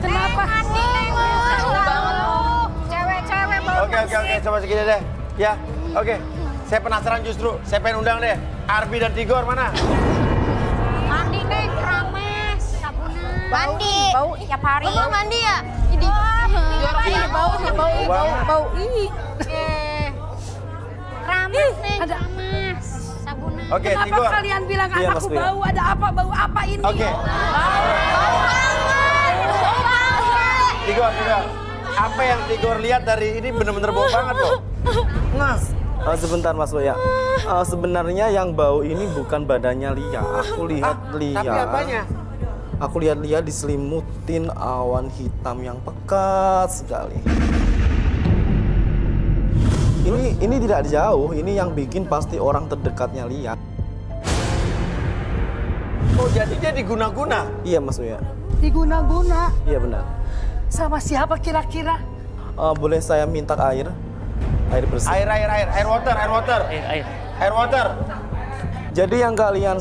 Kenapa? coba segini deh. Ya, oke. Saya penasaran justru. Saya pengen undang deh. Arbi dan Tigor mana? Mandi nih, keramas, sabunan. Mandi. Bau tiap hari. Lo mau mandi ya? Ini. Bau. Keramas nih, keramas, sabunan. Oke, Tigor. Kalian bilang Iya, Mas anakku Pria. bau, ada apa, bau apa ini? Oke. Tigor. Apa yang Tigor lihat dari ini bener-bener bau banget loh. Mas, sebentar Mas Boya. Sebenarnya yang bau ini bukan badannya Lia. Aku lihat Lia. Tapi apanya? Aku lihat Lia diselimutin awan hitam yang pekat sekali. Ini tidak jauh. Ini yang bikin pasti orang terdekatnya Lia. Oh, jadi dia diguna-guna? Iya Mas Boya. Diguna-guna. Iya benar. Sama siapa kira-kira? Boleh saya minta air? Air bersih. Air, water. Air water. Jadi yang kalian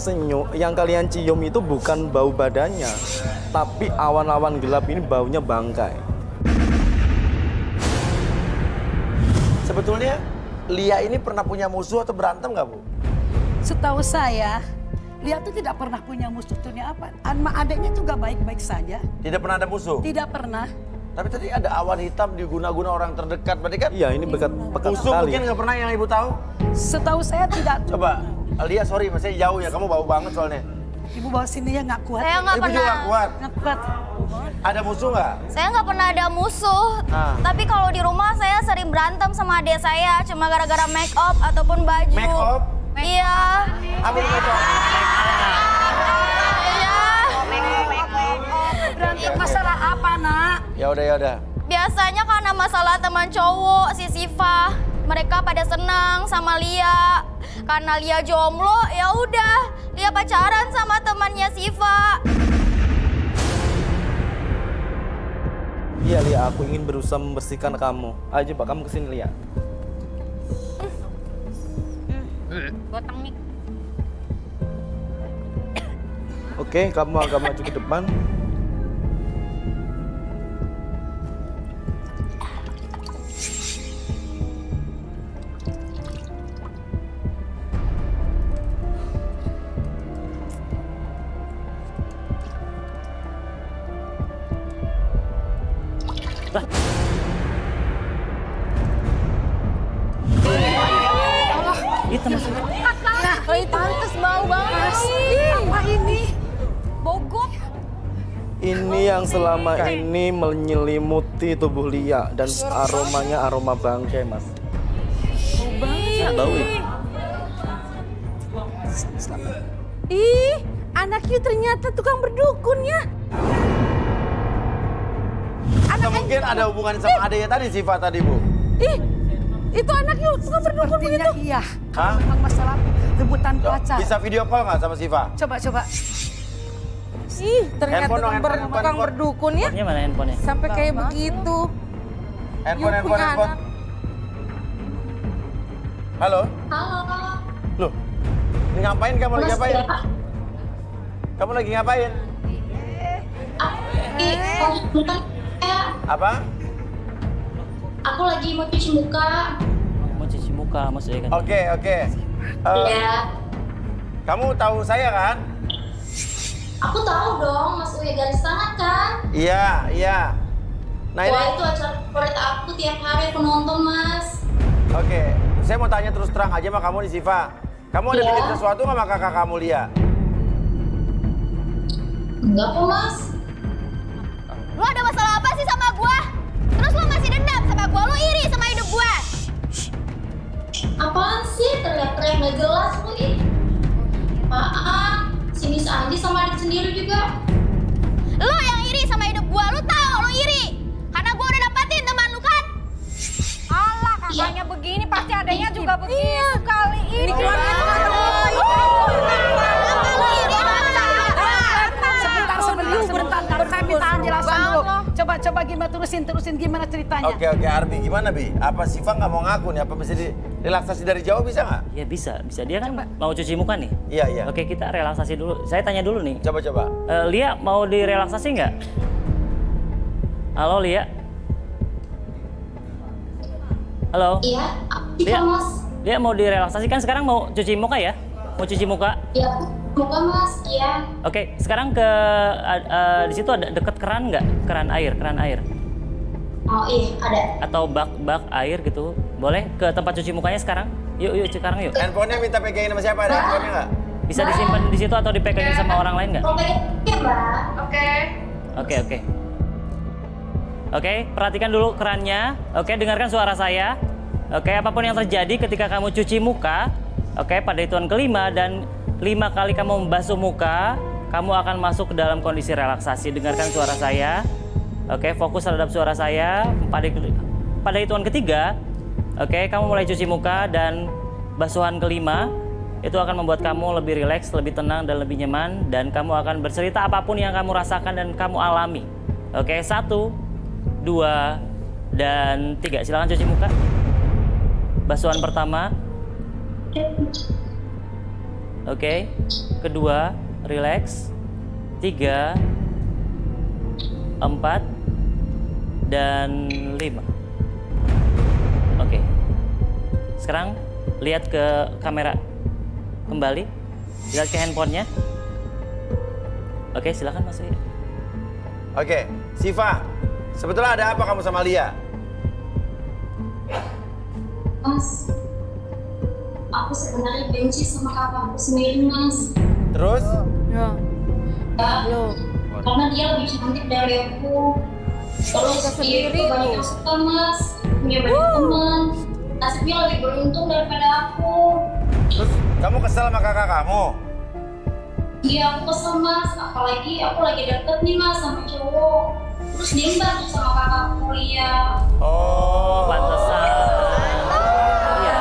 yang kalian cium itu bukan bau badannya, tapi awan-awan gelap ini baunya bangkai. Sebetulnya Lia ini pernah punya musuh atau berantem nggak, Bu? Setahu saya, Lia tuh tidak pernah punya musuh dunia apa. Sama adiknya juga baik-baik saja. Tidak pernah ada musuh? Tidak pernah. Tapi tadi ada awan hitam diguna-guna orang terdekat, berarti kan? Iya, ini pekat Musuh sekali. mungkin nggak pernah yang Ibu tahu? Setahu saya tidak. Coba, Lia sorry, masih jauh ya, kamu bau banget soalnya. Ibu bawa sini ya nggak kuat. Saya nggak Ibu pernah. juga nggak kuat. Nggak kuat. Ada musuh nggak? Saya nggak pernah ada musuh. Ah. Tapi kalau di rumah saya sering berantem sama adik saya cuma gara-gara make up ataupun baju. Make up? Iya. Apa itu make up? Iya. Berantem masalah apa, Nak? Ya udah. Biasanya karena masalah teman cowok si Siva. Mereka pada senang sama Lia. Karena Lia jomblo, ya udah. Lia pacaran sama temannya Siva. Iya Lia, aku ingin berusaha membersihkan kamu. Ayo coba kamu kesini Lia. Gotong nih. Oke, kamu agak maju ke depan. Itu Mas. Pantes bau banget. Apa ini? Bogok. Ini yang selama ini menyelimuti tubuh Lia dan aromanya aroma bangkai, Mas. Bau ya? Ih, anak you ternyata tukang berdukun ya. Atau mungkin ada hubungan sama adiknya tadi, Siva tadi, Bu? Ih, itu anak you tukang berdukun begitu. Iya. Hah? Memang masalah rebutan pacar. Bisa video call nggak sama Siva? Coba. Ih, ternyata Handphone dong, tukang handphone. berdukun ya. Handphonenya mana handphonenya? Sampai kayak begitu. Handphone. Halo? Halo. Loh, ini ngapain kamu lagi ngapain? Kamu lagi ngapain? Apa? Aku lagi mau cuci muka. Mau cuci muka maksudnya kan? Oke. Iya. Kamu tahu saya kan? Aku tahu dong, Mas Uya garis tangan kan? Iya. Nah ini, Wah, itu acara favorit aku tiap hari aku nonton, Mas. oke. Saya mau tanya terus terang aja sama kamu nih, Siva. Kamu ada Iya. bikin sesuatu nggak sama kakak kamu, Lia? Enggak kok, Mas. Lu ada masalah apa sih sama gua? Terus lu masih dendam sama gua? Lu iri sama hidup gua? Apaan sih? Teriak-teriak nggak jelas lu, ih. Apaan? Sinis aja sama adik sendiri juga. Lu yang iri sama hidup gua, lu tahu lu iri. Karena gua udah dapatin teman lu kan? Alah, kakaknya begini pasti adanya juga begitu kali ini. Sebentar. Saya minta penjelasan dulu. Coba gimana terusin gimana ceritanya. Oke, Arbi. Gimana, Bi? Apa Siva nggak mau ngaku nih? Apa bisa direlaksasi dari jauh bisa nggak? Ya bisa. Dia kan mau cuci muka nih. Iya. Oke, kita relaksasi dulu. Saya tanya dulu nih. Coba. Lia mau direlaksasi nggak? Halo Lia? Halo? Iya, Dia, iya Mas. dia mau direlaksasikan, sekarang mau cuci muka ya? Mau cuci muka? Iya, muka Mas. Iya. Oke, sekarang ke di situ ada deket keran nggak? Keran air. Oh iya, ada. Atau bak air gitu. Boleh ke tempat cuci mukanya sekarang? Yuk sekarang yuk. Handphonenya minta pegangin sama siapa? Ada handphonenya nggak? Bisa disimpan di situ atau dipegangin sama orang lain nggak? Oke, Mbak. Oke. Oke, perhatikan dulu kerannya. Oke, dengarkan suara saya. Oke, apapun yang terjadi ketika kamu cuci muka, oke, pada hitungan kelima dan 5 kali kamu membasuh muka, kamu akan masuk ke dalam kondisi relaksasi. Dengarkan suara saya. Oke, fokus terhadap suara saya. Pada hitungan ketiga, oke, kamu mulai cuci muka dan basuhan kelima itu akan membuat kamu lebih rileks, lebih tenang dan lebih nyaman, dan kamu akan bercerita apapun yang kamu rasakan dan kamu alami. Oke, 1, 2, dan 3. Silakan cuci muka. Basuhan pertama. Oke. Kedua, rileks. 3, 4, dan 5. Oke. Sekarang lihat ke kamera kembali. Lihat ke handphonenya. Oke, silakan Mas. Oke, Siva, sebetulnya ada apa kamu sama Lia? Mas, aku sebenarnya benci sama kakakku sendiri, Mas. Terus? Ya, karena dia lebih cantik dari aku. Terus dia itu banyak yang suka, Mas. Punya banyak teman. Nasibnya lebih beruntung daripada aku. Terus kamu kesel sama kakak kamu? Iya, aku kesel, Mas. Apalagi aku lagi deket nih, Mas, sama cowok. Terus dia bantu sama kakakku, Lia. Oh, pantesan. Iya.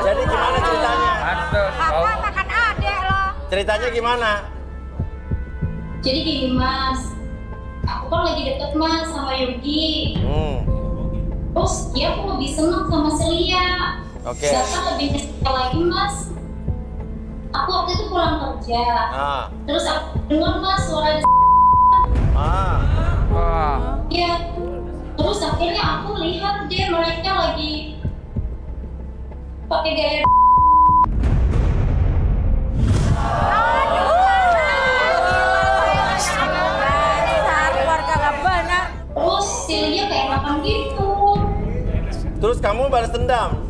Jadi gimana ceritanya? makan adek lo. Ceritanya gimana? Jadi gini, Mas. Aku kan lagi deket, Mas, sama Yogi. Terus dia aku lebih seneng sama si Lia. Oke. Bahkan lebih nyesel lagi, Mas. Aku waktu itu pulang kerja. Terus aku dengar, Mas, suara Iya. Terus akhirnya aku lihat dia mereka lagi pakai gaya Keluarga gak benar. Terus si Lia kayak makan gitu. Terus kamu balas dendam?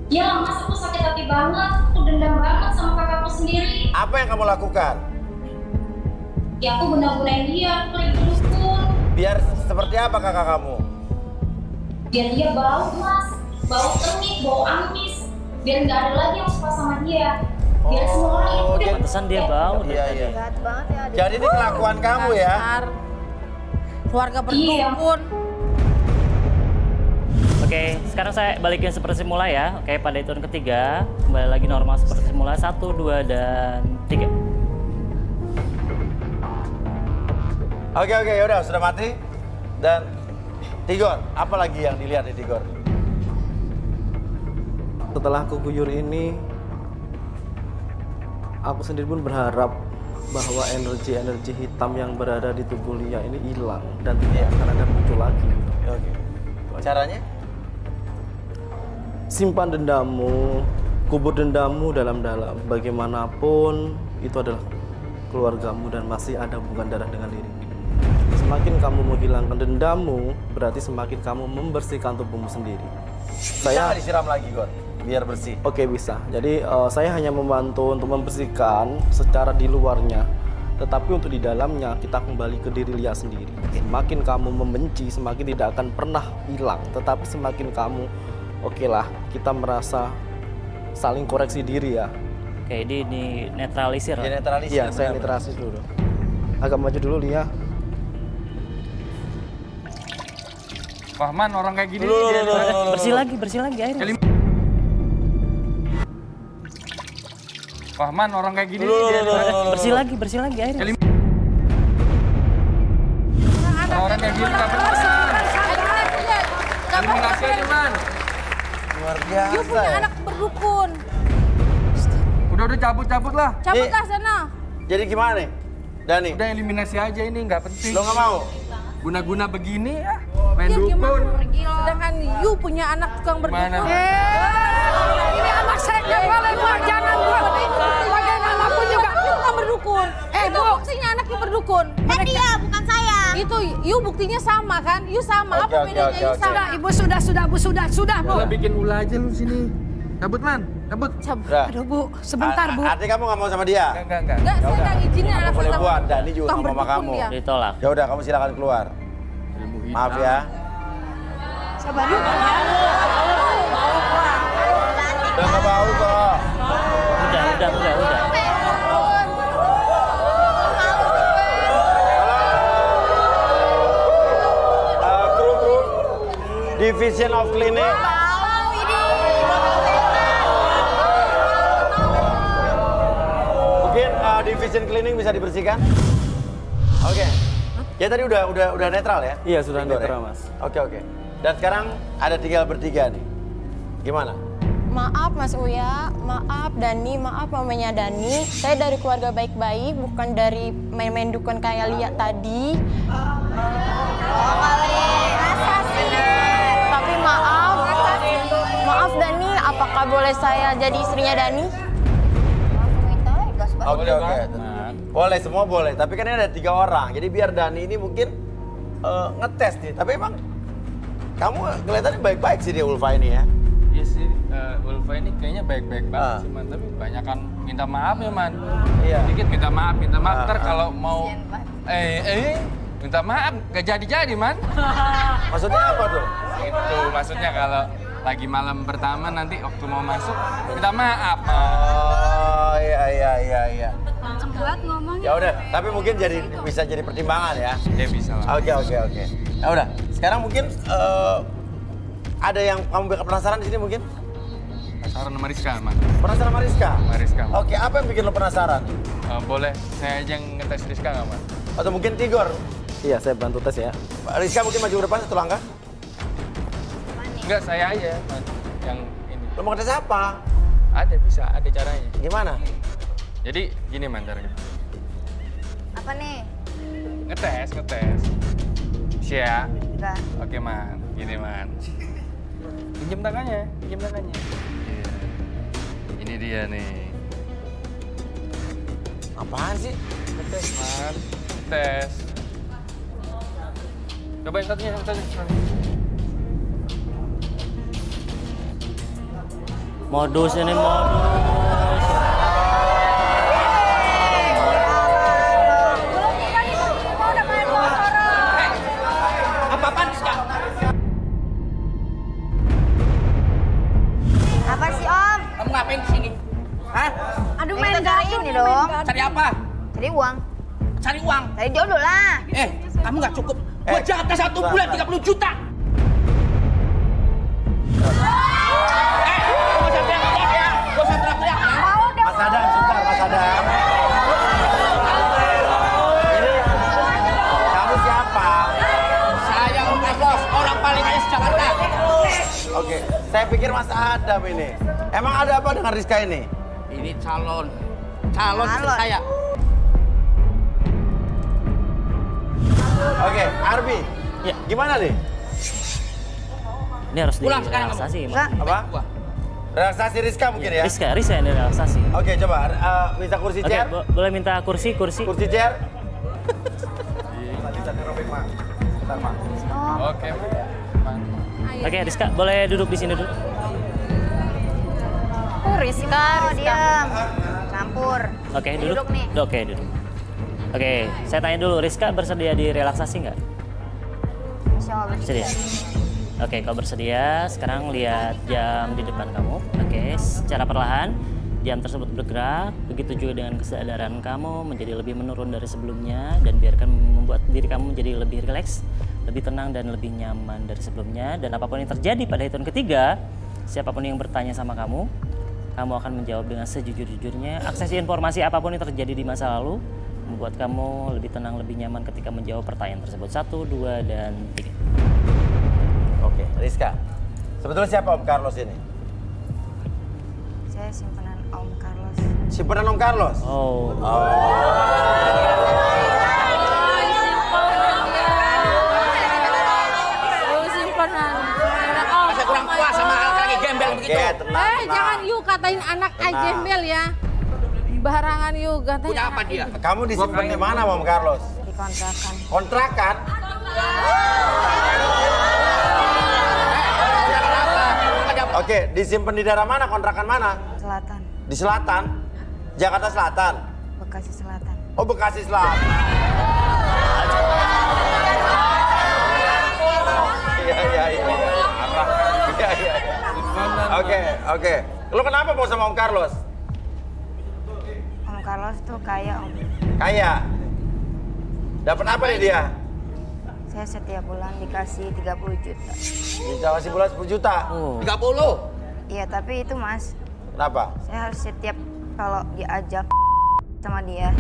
Ya, Mas, aku sakit hati banget. Aku dendam banget sama kakakku sendiri. Apa yang kamu lakukan? Ya, aku guna-gunain dia. Aku lagi dukun. Biar seperti apa kakak kamu? Biar dia bau, Mas. Bau tenik, bau amis. Biar nggak ada lagi yang suka sama dia. Biar semua orang itu dia. Pantesan dia bau. Iya. Jadi ini kelakuan kamu ya? Keluarga berdukun. Oke, sekarang saya balikin seperti semula ya. Oke, pada hitungan ketiga, kembali lagi normal seperti semula. 1, 2, dan 3. Oke, yaudah sudah mati. Dan Tigor, apa lagi yang dilihat di Tigor? Setelah keguyur ini, aku sendiri pun berharap bahwa energi hitam yang berada di tubuh Lia ini hilang dan tidak akan ada muncul lagi. Oke. Caranya? Simpan dendammu, kubur dendammu dalam-dalam. Bagaimanapun itu adalah keluargamu dan masih ada hubungan darah dengan diri. Semakin kamu menghilangkan dendammu, berarti semakin kamu membersihkan tubuhmu sendiri. Bisa nggak disiram lagi, Gor? Biar bersih. Oke, bisa. Jadi saya hanya membantu untuk membersihkan secara di luarnya. Tetapi untuk di dalamnya kita kembali ke diri Lia sendiri. Semakin kamu membenci, semakin tidak akan pernah hilang. Tetapi semakin kamu, oke lah, kita merasa saling koreksi diri ya. Oke, ini netralisir. Ya, netralisir. Iya, saya netralisir dulu. Agak maju dulu Lia. Fahman orang kayak gini. Bersih lagi air. Fahman orang kayak gini. Bersih lagi air. Orang kayak gini nggak benar. Eliminasi aja, Man. Luar biasa. Dia punya anak berdukun. Udah cabut lah. Cabutlah sana. Jadi gimana nih, Dani? Udah eliminasi aja ini nggak penting. Lo nggak mau? Guna-guna begini ya. main Ya, dukun. Sedangkan you punya anak tukang berdukun. Gimana? Ini anak saya nggak boleh buat jangan buat. Bagaimanapun juga you tukang berdukun. Itu buktinya anak you berdukun. Kan dia, bukan saya. Itu you buktinya sama kan? You sama. Oke, Apa oke, bedanya oke, you oke. sama? Ibu sudah Bu. Sudah Bu. Udah bikin ulah aja lu sini. Cabut man, cabut. Udah. Aduh Bu, sebentar Bu. Arti kamu nggak mau sama dia? Enggak. Enggak, saya nggak izinin anak Kamu boleh saya buat, Dani juga tukang sama mama berdukun kamu. dia. Ditolak. Ya udah, kamu silakan keluar. Maaf ya. Sabar yuk. Udah nggak bau kok. Udah. Kru, Division of Cleaning. Mungkin Division Cleaning bisa dibersihkan? Oke. Ya tadi udah netral ya? Iya, sudah Victor, netral, ya? Mas. Oke. Dan sekarang ada tinggal bertiga nih. Gimana? Maaf Mas Uya, maaf Dani, maaf mamanya Dani. Saya dari keluarga baik-baik, bukan dari main-main dukun kayak Lia tadi. Tapi maaf Dani, apakah boleh saya jadi istrinya Dani? Oke. Boleh, semua boleh. Tapi kan ini ada 3 orang. Jadi biar Dani ini mungkin ngetes nih. Tapi emang kamu kelihatannya baik-baik sih dia Ulfa ini ya. Iya sih, Ulfa ini kayaknya baik-baik banget sih man. Tapi kebanyakan minta maaf ya man. Iya. Dikit minta maaf. Ntar kalau mau minta maaf gak jadi man. Maksudnya apa tuh? Itu maksudnya kalau lagi malam pertama nanti waktu mau masuk minta maaf. Oh iya. Langsung buat ngomongnya. Ya udah, tapi mungkin bisa jadi pertimbangan ya. Ya bisa lah. Oke. Ya udah, sekarang mungkin ada yang kamu penasaran di sini mungkin? Penasaran sama Rizka man. Penasaran sama Rizka? Sama Rizka. Oke, apa yang bikin lo penasaran? Boleh saya aja yang ngetes Rizka nggak man? Atau mungkin Tigor? Iya, saya bantu tes ya. Rizka mungkin maju ke depan 1 langkah? Enggak, saya aja man. Yang ini. Lo mau ngetes apa? Ada caranya. Gimana? Jadi gini man caranya. Apa nih? Ngetes. Siap. Enggak. Oke man, gini man. Pinjam tangannya. Iya. Ini dia nih. Apaan sih? Ngetes man, ngetes. Cobain satunya. Modus ini modus. Apa sih Om? Kamu ngapain di sini? Hah? Aduh main cari ini dong. Cari apa? Cari uang. Cari uang. Cari jodoh lah. Kamu nggak cukup. Gua jatah 1 bulan 30 juta. Gua usah teriak-teriak ya. Mas Adam, sebentar Mas Adam. Ini, kamu siapa? Saya Om Carlos, orang paling kaya Jakarta. Oke, saya pikir Mas Adam ini. Emang ada apa dengan Rizka ini? Ini calon istri saya. Oke, Arbi. Ya. Gimana nih? Ini harus Pulang sekarang direlaksasi. Enggak. Apa? Relaksasi Rizka mungkin ya? Rizka ini relaksasi. Oke, coba minta kursi Oke, chair. boleh minta kursi. Kursi chair. Oke man. Oke, Rizka, boleh duduk di sini dulu. Rizka. Diam. Campur. Oke, duduk. Duduk nih. Oke, duduk. Oke, saya tanya dulu, Rizka bersedia direlaksasi nggak? Insya Allah. Bersedia. Oke, kau bersedia. Sekarang lihat jam di depan kamu. Oke, secara perlahan jam tersebut bergerak. Begitu juga dengan kesadaran kamu menjadi lebih menurun dari sebelumnya dan biarkan membuat diri kamu menjadi lebih rileks, lebih tenang dan lebih nyaman dari sebelumnya. Dan apapun yang terjadi pada hitungan ketiga, siapapun yang bertanya sama kamu akan menjawab dengan sejujur-jujurnya. Akses informasi apapun yang terjadi di masa lalu membuat kamu lebih tenang, lebih nyaman ketika menjawab pertanyaan tersebut. 1, 2, dan 3. Oke, Rizka. Sebetulnya siapa Om Carlos ini? Saya simpanan Om Carlos. Simpanan Om Carlos? Oh. gembel begitu. Eh, jangan you katain anak I gembel ya. Barangan you katain. Punya apa dia? Kamu disimpan di mana, Om Carlos? Di kontrakan. Kontrakan? Oke, disimpan di daerah mana? Kontrakan mana? Selatan. Di selatan? Jakarta Selatan? Bekasi Selatan. Oh, Bekasi Selatan. Iya. Oke. Lo kenapa mau sama Om Carlos? Om Carlos tuh kaya, Om. Kaya? Dapat apa nih dia? Saya setiap bulan dikasih 30 juta. Dikasih bulan 10 juta? 30? Iya, tapi itu Mas, Kenapa? saya harus setiap kalau diajak sama dia.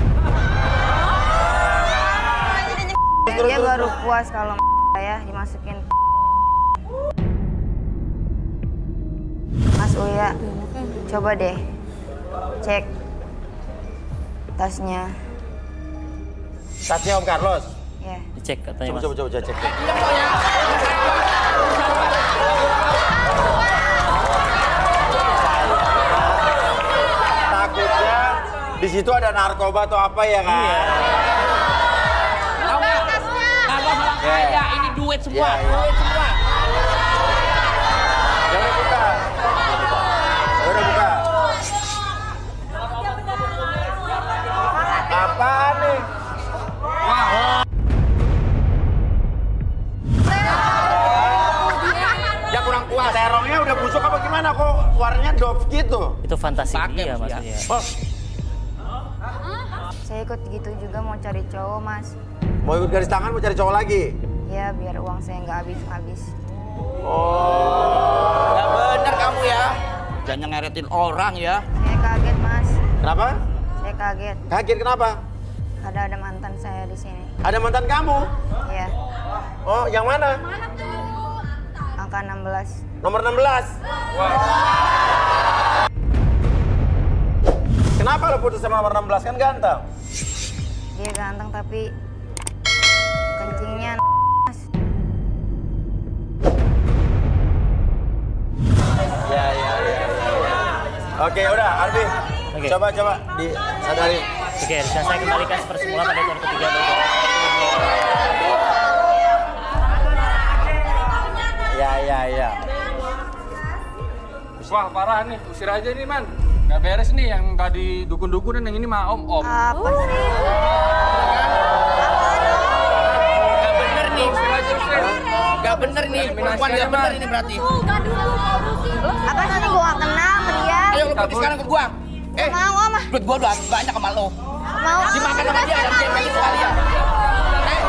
Dia baru puas kalau saya dimasukin. Mas Uya, coba deh cek tasnya. Tasnya Om Carlos? Ya. Dicek katanya Mas. Coba cek. Takutnya di situ ada narkoba atau apa ya kan? Iya. Tahu nggak? Kalau orang kaya ini duit semua, duit semua. Ya udah buka. Apaan nih? Dia kurang puas. Terongnya udah busuk apa gimana kok warnanya Dove gitu? Itu fantasi Pakai, dia Mas, Mas. ya. Iya. Saya ikut gitu juga mau cari cowok, Mas. Mau ikut garis tangan mau cari cowok lagi? Ya, biar uang saya nggak habis-habis. Oh. Ya bener kamu ya. Jangan ngeretin orang ya. Saya kaget, Mas. Kenapa? Saya kaget. Kaget kenapa? Ada mantan saya di sini. Ada mantan kamu? Iya. Oh, yang mana? Angka 16. Nomor 16. Kenapa lo putus sama nomor 16? Kan ganteng. Dia ganteng tapi kencingnya Mas. Ya. Oke, udah, Arbi. Oke. Coba disadarin. Oke, saya kembalikan seperti semula pada episode ketiga berikut. Ya. Wah parah nih, usir aja nih man. Gak beres nih yang tadi dukun-dukunan, yang ini mah om. Apa sih? Gak bener nih. Usir aja, usir. Gak bener nih. Perempuan gak bener ini berarti. Apa sih gua nggak kenal sama dia? Ayo lu pergi sekarang ke gua. Mau ama. Duit gua udah banyak sama lo. Mau. Dimakan sama dia dan gembel itu kalian. Enggak.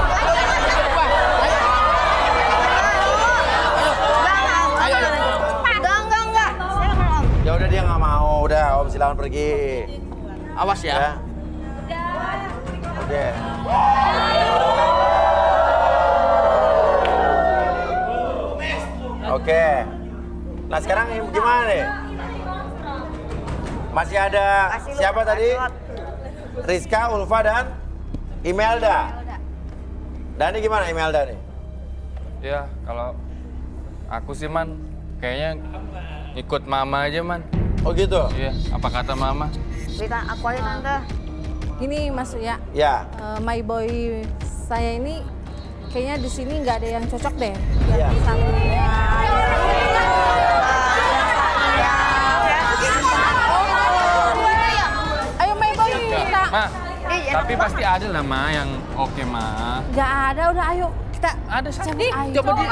Saya nggak mau, Om. Ya udah dia nggak mau. Udah, Om silakan pergi. Awas ya. Oke. Oke. Nah sekarang gimana nih? Masih ada siapa tadi? Rizka, Ulfa, dan Imelda. Dani gimana Imelda nih? Ya kalau aku sih man, kayaknya ikut mama aja man. Oh gitu? Iya, apa kata mama? Cerita aku aja tante. Gini Mas Uya, Ya. my boy saya ini kayaknya di sini nggak ada yang cocok deh. Iya. Ayo my boy kita. Ma, tapi pasti ada lah ma yang oke ma. Nggak ada, udah ayo kita. Ada satu. Ayo, Coba di.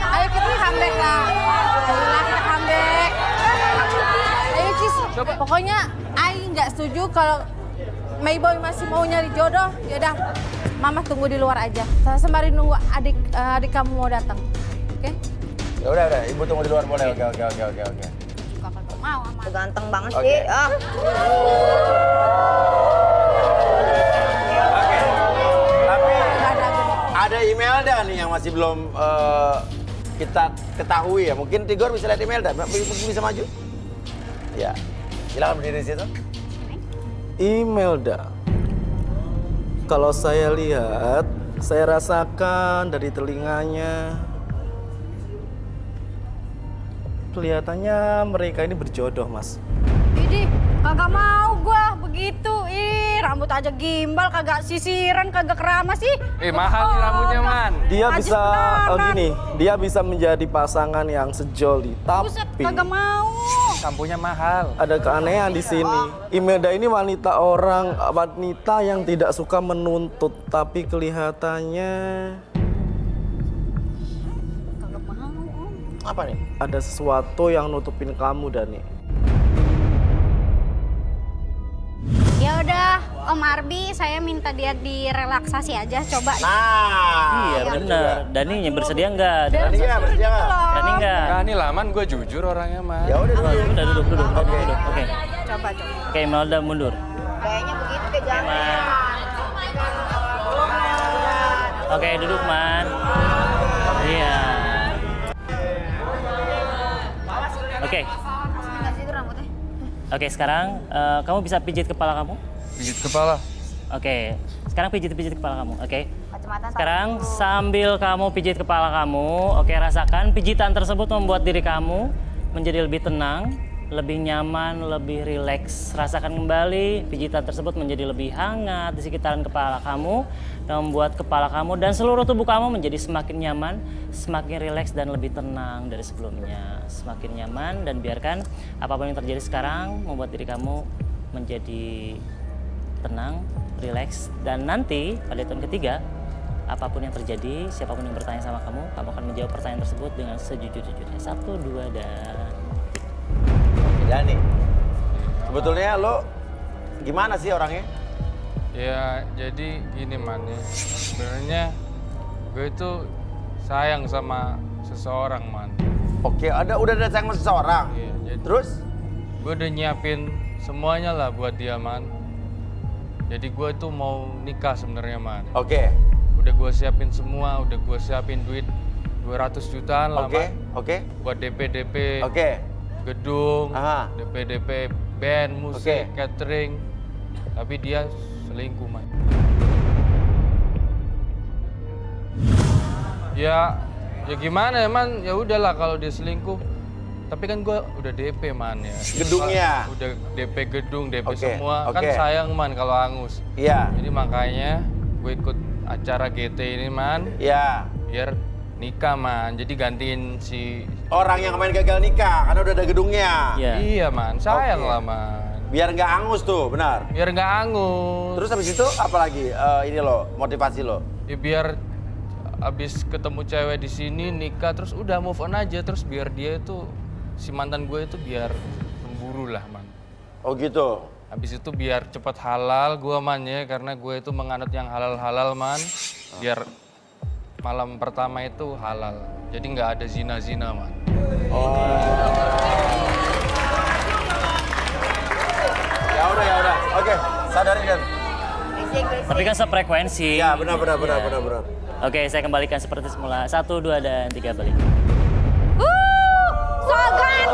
Ayo kita comeback lah. Ayolah kita comeback. Ayo Cis, pokoknya Ai nggak setuju kalau Mayboy masih mau nyari jodoh. Yaudah, Mama tunggu di luar aja. Saya sembari nunggu adik kamu mau datang. Oke? Ya udah, Ibu tunggu di luar boleh. Oke. Mau ama. Ganteng banget Oke. sih. Oke. Tapi ada Imelda nih yang masih belum kita ketahui ya. Mungkin Tigor bisa lihat Imelda, mungkin bisa maju. Ya, silakan berdiri di situ. Imelda. Kalau saya lihat, saya rasakan dari telinganya kelihatannya mereka ini berjodoh, Mas. Idih, kagak mau gua begitu. Ih, rambut aja gimbal, kagak sisiran, kagak keramas sih. Mahal nih rambutnya, Man. Dia Ajib bisa banget. gini, dia bisa menjadi pasangan yang sejoli, Buset, tapi kagak mau. Sampunya mahal. ada keanehan di sini. Imelda ini wanita yang tidak suka menuntut, tapi kelihatannya Kagak mau, Om. Apa nih? ada sesuatu yang nutupin kamu, Dani. Ya udah, Om Arbi, saya minta dia direlaksasi aja, coba. Nah. Iya bener. Dani bersedia nggak? Dani ya, bersedia nggak? Dani nggak? Nah, ini lah, Man. Gue jujur orangnya, Man. Ya udah dulu. Udah duduk. Oke. Oke. Coba. Oke, Imelda mundur. Kayaknya begitu deh jangan. Man. Oke, duduk, Man. Iya. Oke. Oke, sekarang kamu bisa pijit kepala kamu? Pijit kepala. Oke, sekarang pijit kepala kamu, oke? Kacamata Sekarang sambil kamu pijit kepala kamu, oke, rasakan pijitan tersebut membuat diri kamu menjadi lebih tenang, lebih nyaman, lebih rileks. Rasakan kembali pijitan tersebut menjadi lebih hangat di sekitaran kepala kamu dan membuat kepala kamu dan seluruh tubuh kamu menjadi semakin nyaman, semakin rileks dan lebih tenang dari sebelumnya. Semakin nyaman dan biarkan apapun yang terjadi sekarang membuat diri kamu menjadi tenang, rileks, dan nanti pada tahun ketiga apapun yang terjadi, siapapun yang bertanya sama kamu akan menjawab pertanyaan tersebut dengan sejujur-jujurnya. 1, 2, dan... Dani, sebetulnya lo gimana sih orangnya? Ya, jadi gini, Man. Ya. Sebenarnya gue itu sayang sama seseorang, Man. Oke, udah ada sayang sama seseorang. Iya, jadi Terus? gue udah nyiapin semuanya lah buat dia, Man. Jadi gue itu mau nikah sebenarnya, Man. Oke. Udah gue siapin semua, udah gue siapin duit 200 jutaan lah, Oke, Man. oke. Buat DP-DP. Oke. Gedung, Aha. DP-DP band, musik, Oke. catering. Tapi dia selingkuh, Man. Ya gimana ya, Man? Ya udahlah kalau dia selingkuh. Tapi kan gue udah DP, Man, ya. Gedungnya? Udah DP gedung, DP Oke, semua. Kan oke. sayang, Man, kalau hangus. Iya. Jadi makanya gue ikut acara GT ini, Man. Iya. Biar nikah, Man. Jadi gantiin si... Orang yang kemarin gagal nikah, karena udah ada gedungnya. Iya. Iya, Man. Sayang Oke. lah, Man. Biar nggak angus tuh, benar. Biar nggak angus. Terus habis itu apa lagi? Ini lo, motivasi lo. Ya biar abis ketemu cewek di sini nikah terus udah move on aja, terus biar dia itu si mantan gue itu biar cemburu lah, Man. Oh gitu. Habis itu biar cepat halal gue, Man, ya, karena gue itu menganut yang halal-halal, Man. Biar malam pertama itu halal. Jadi nggak ada zina-zina, Man. Ya udah. Oke, sadarin kan. Tapi kan sefrekuensi. Ya benar. Oke, saya kembalikan seperti semula. 1, 2, dan 3 balik. So ganteng.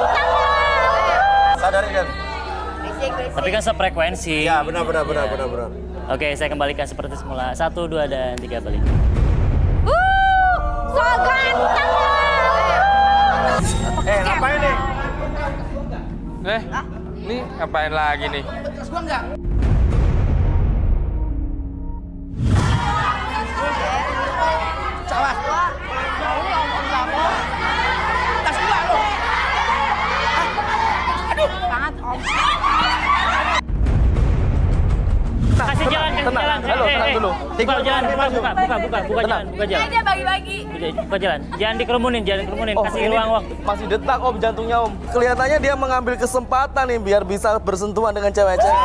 Sadarin kan. Tapi kan sefrekuensi. Ya benar. Oke, saya kembalikan seperti semula. 1, 2, dan 3 balik. So ganteng. Ngapain nih? Ini ngapain lagi nih? Banget, Om. Kasih jalan. Halo, tenang dulu. Buka jalan, buka jalan. Dia bagi-bagi. Buka jalan. Jangan dikerumunin. Kasih ini ruang waktu. masih detak, Om, jantungnya, Om. Kelihatannya dia mengambil kesempatan nih biar bisa bersentuhan dengan cewek-cewek.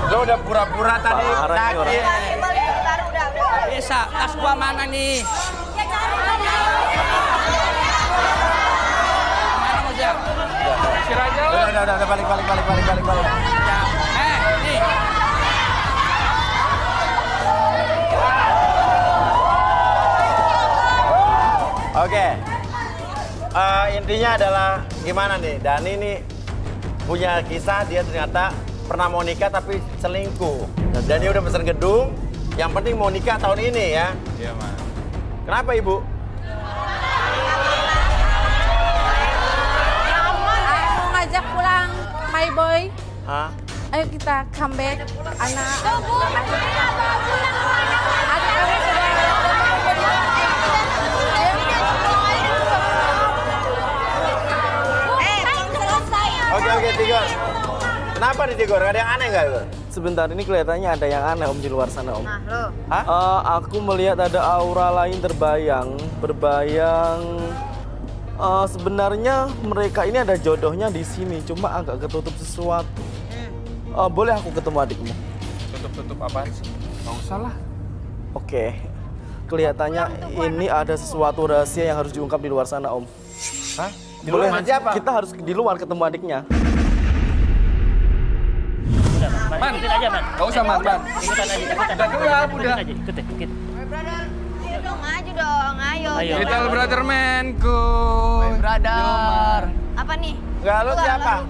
Lo udah pura-pura tadi Parah nih orang. sakit. Bisa, tas gua mana nih? Mana mau siap? Siraja lo. Udah, balik. Nih. Oke. Intinya adalah gimana nih? Dani nih punya kisah, dia ternyata pernah mau nikah tapi selingkuh. Dan dia udah pesen gedung. Yang penting mau nikah tahun ini ya. Iya, Man. Kenapa, Ibu? Hah? Ayo kita comeback anak. Oke, Tigor. Kenapa nih Tigor? Ada yang aneh nggak itu? Sebentar, ini kelihatannya ada yang aneh Om di luar sana Om. Nah, lo. Aku melihat ada aura lain berbayang. Sebenarnya mereka ini ada jodohnya di sini, cuma agak ketutup sesuatu. Boleh aku ketemu adikmu? Tutup apaan sih? Nggak usah lah. Oke. Kelihatannya ini ada sesuatu rahasia yang harus diungkap di luar sana Om. Hah? Di Boleh, luar siapa? kita harus di luar ketemu adiknya. Udah, Man. Ikutin aja, Man. Nggak usah, Man. Ikutan aja, ikutan. Udah. Ikutin aja, ikutin. Ayo dong, maju dong, ayo. Ayo. Little brother manku. Brother. Apa nih? Enggak, lu siapa?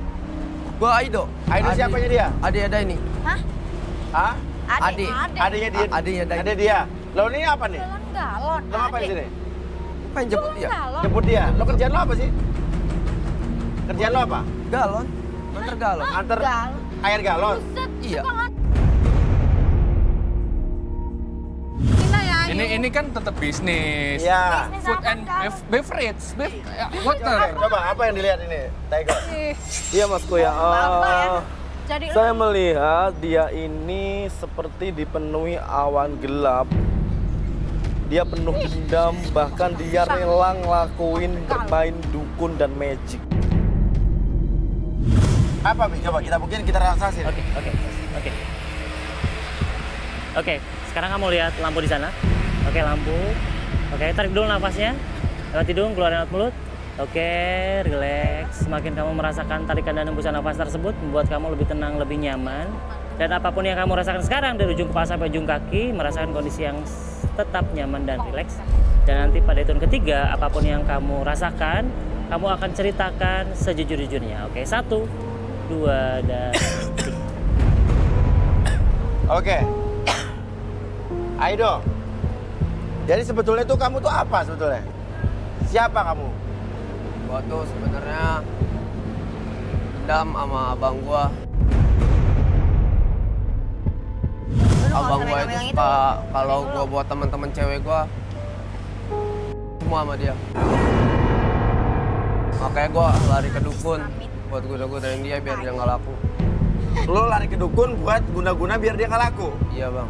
Gua Aido. Aido siapanya dia? Adik ada ini. Hah? Hah? Adik. Adiknya dia. Adiknya dia. Ada dia. Lo ini apa nih? Galon. Lo apa di sini? Pengen jemput dia. Jemput dia. Lo kerjaan lo apa sih? Kerjaan lo apa? Galon. Antar galon. Antar air galon. Iya. Ini kan tetap bisnis. Iya. Food and beverage. Water. Coba apa yang dilihat ini, Tigor? Iya Mas Kuya. Jadi Saya melihat dia ini seperti dipenuhi awan gelap. Dia penuh dendam, bahkan dia rela ngelakuin bermain dukun dan magic. Apa, Bi? Coba kita mungkin kita rasain. Oke, sekarang kamu lihat lampu di sana. Oke, lampu. Oke, tarik dulu nafasnya. Lewat hidung, keluarin lewat mulut. Oke, relax. Semakin kamu merasakan tarikan dan hembusan nafas tersebut membuat kamu lebih tenang, lebih nyaman. Dan apapun yang kamu rasakan sekarang dari ujung kepala sampai ujung kaki, merasakan kondisi yang tetap nyaman dan rileks. Dan nanti pada hitungan ketiga, apapun yang kamu rasakan, kamu akan ceritakan sejujur-jujurnya. Oke, 1, 2, dan 3. Oke. Aido. Jadi sebetulnya tuh kamu tuh apa sebetulnya? Siapa kamu? Gua tuh sebenarnya dendam sama abang gua. Abang gua itu suka kalau gua buat teman-teman cewek gua semua sama dia. Makanya gua lari ke dukun buat guna-gunain dia biar dia nggak laku. Lo lari ke dukun buat guna-guna biar dia nggak laku? Iya bang.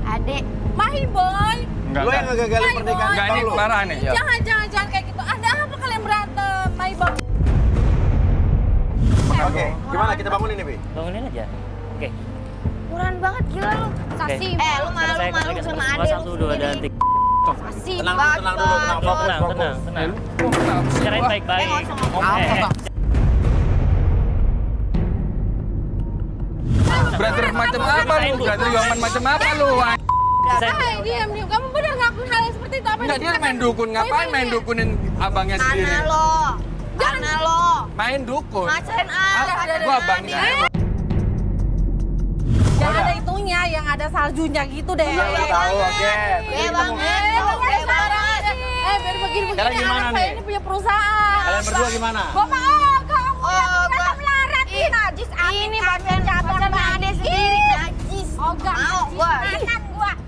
Adek. Mahi boy. Lo yang ngegagalin pernikahan Enggak, ini lo. parah nih. Iya. Jangan kayak gitu. Ada apa kalian berantem? Mahi boy. Oke, gimana kita bangunin nih, Bi? Bangunin aja. Oke. Murahan banget gila lu. Kasih. Lu malu sama adek lu 1, 2, dan 3. Kasih Tenang banget. dulu, tenang. Fokus. Tenang. Bicarain baik-baik. Brother macam apa lu? Brother Yoman macam apa lu? Diam. Kamu benar ngakuin hal yang seperti itu apa? Enggak, dia main dukun. Ngapain main dukunin abangnya sendiri? Mana lo? Main dukun. Macain Gua abangnya. Jangan ada itunya, yang ada saljunya gitu deh. Iya, tahu, oke. Bang. Biar begini-begini Sekarang gimana anak saya nih? ini punya perusahaan. Kalian berdua gimana? Gua mau, kamu yang melarat ini najis. Ini pacarnya adek sendiri najis. Oh, enggak. Mau gua.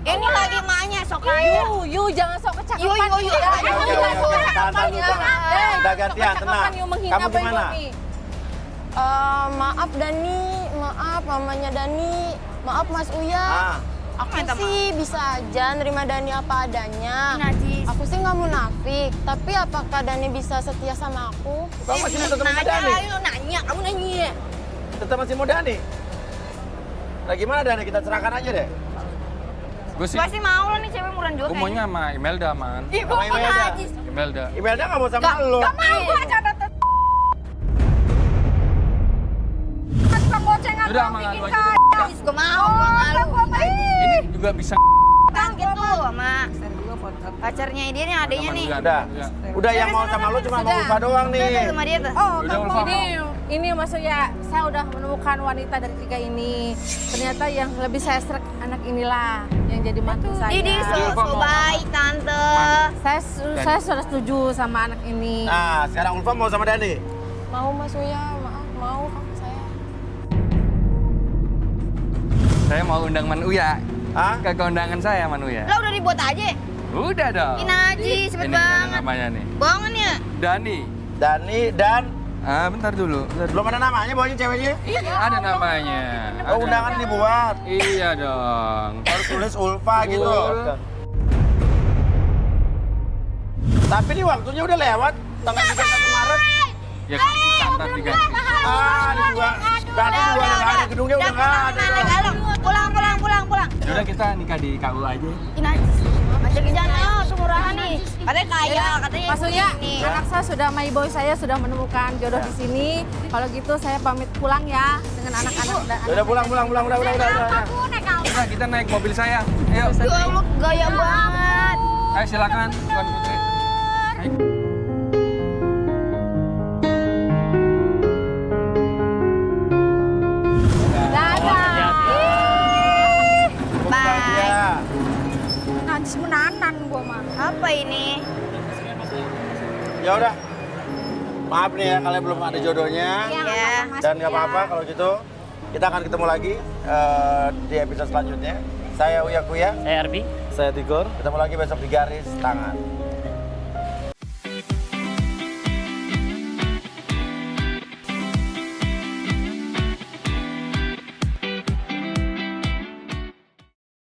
Ini lagi emaknya sok aja. Yu, jangan sok kecakepan. Yu. Tahan dulu, Bang. Udah gantian, tenang. Kamu gimana? Maaf Dani, maaf mamanya Dani, maaf Mas Uya. Aku sih bisa aja nerima Dani apa adanya. Najis. Aku sih nggak munafik, tapi apakah Dani bisa setia sama aku? Kamu masih mau tetap sama Dani? Ayo nanya, kamu nanya. Tetap masih mau Dani? Nah gimana Dani? Kita serahkan aja deh. Gue sih, Pasti mau lo nih cewek murahan juga gue maunya sama Imelda, man. Ih, Sama Imelda. najis. Imelda. Imelda nggak mau sama lo. Gak mau gua acara Udah sama lu aja. Najis, gua mau, gua malu. Ini juga bisa. Kan gitu sama pacarnya dia nih, adeknya nih. Udah yang mau sama lo cuma mau Ulfa doang nih. Udah sama dia tuh. Oh, Udah, Ulfa. ini maksudnya saya udah menemukan wanita dari 3 ini. Ternyata yang lebih saya serak anak inilah yang jadi mantu saya. Didi so baik tante. Saya sudah setuju sama anak ini. Nah sekarang Ulfa mau sama Dani. Mau Mas Uya, maaf, mau kamu saya. Saya mau undang Man Uya. Hah? Ke kondangan saya Man Uya. Lo udah dibuat aja. Udah dong. Ini aja, cepet Ini ada banget. namanya nih. Bangun ya. Dani. Dani dan Bentar dulu. belum ada namanya bawahnya ceweknya? Iya, ada namanya. Oh, undangan dibuat. Iya dong. Harus tulis Ulfa gitu. Ul. Tapi ini waktunya udah lewat. Tanggal 31 Maret. Ya kan ntar diganti. Ini juga. Berarti juga udah nggak ada. Gedungnya udah nggak ada. Pulang. Yaudah kita nikah di KU aja. Ini aja. Ajak ke jalan ayo, sumurahan nih. Katanya kaya, katanya. Maksudnya ini. anak saya sudah, my boy saya sudah menemukan jodoh di sini. Kalau gitu saya pamit pulang ya dengan anak-anak dan Udah pulang. Udah. Udah kita naik mobil saya. Ayo. Ya Allah, gaya banget. Ayo silakan Tuan Putri. Ayo. Bahagia. najis menanan gua mah. Apa ini? Ya udah. Maaf nih ya kalian belum ada jodohnya. Ya. Dan nggak apa-apa kalau gitu. Kita akan ketemu lagi di episode selanjutnya. Saya Uya Kuya. Saya Arbi. Saya Tigor. Ketemu lagi besok di Garis Tangan.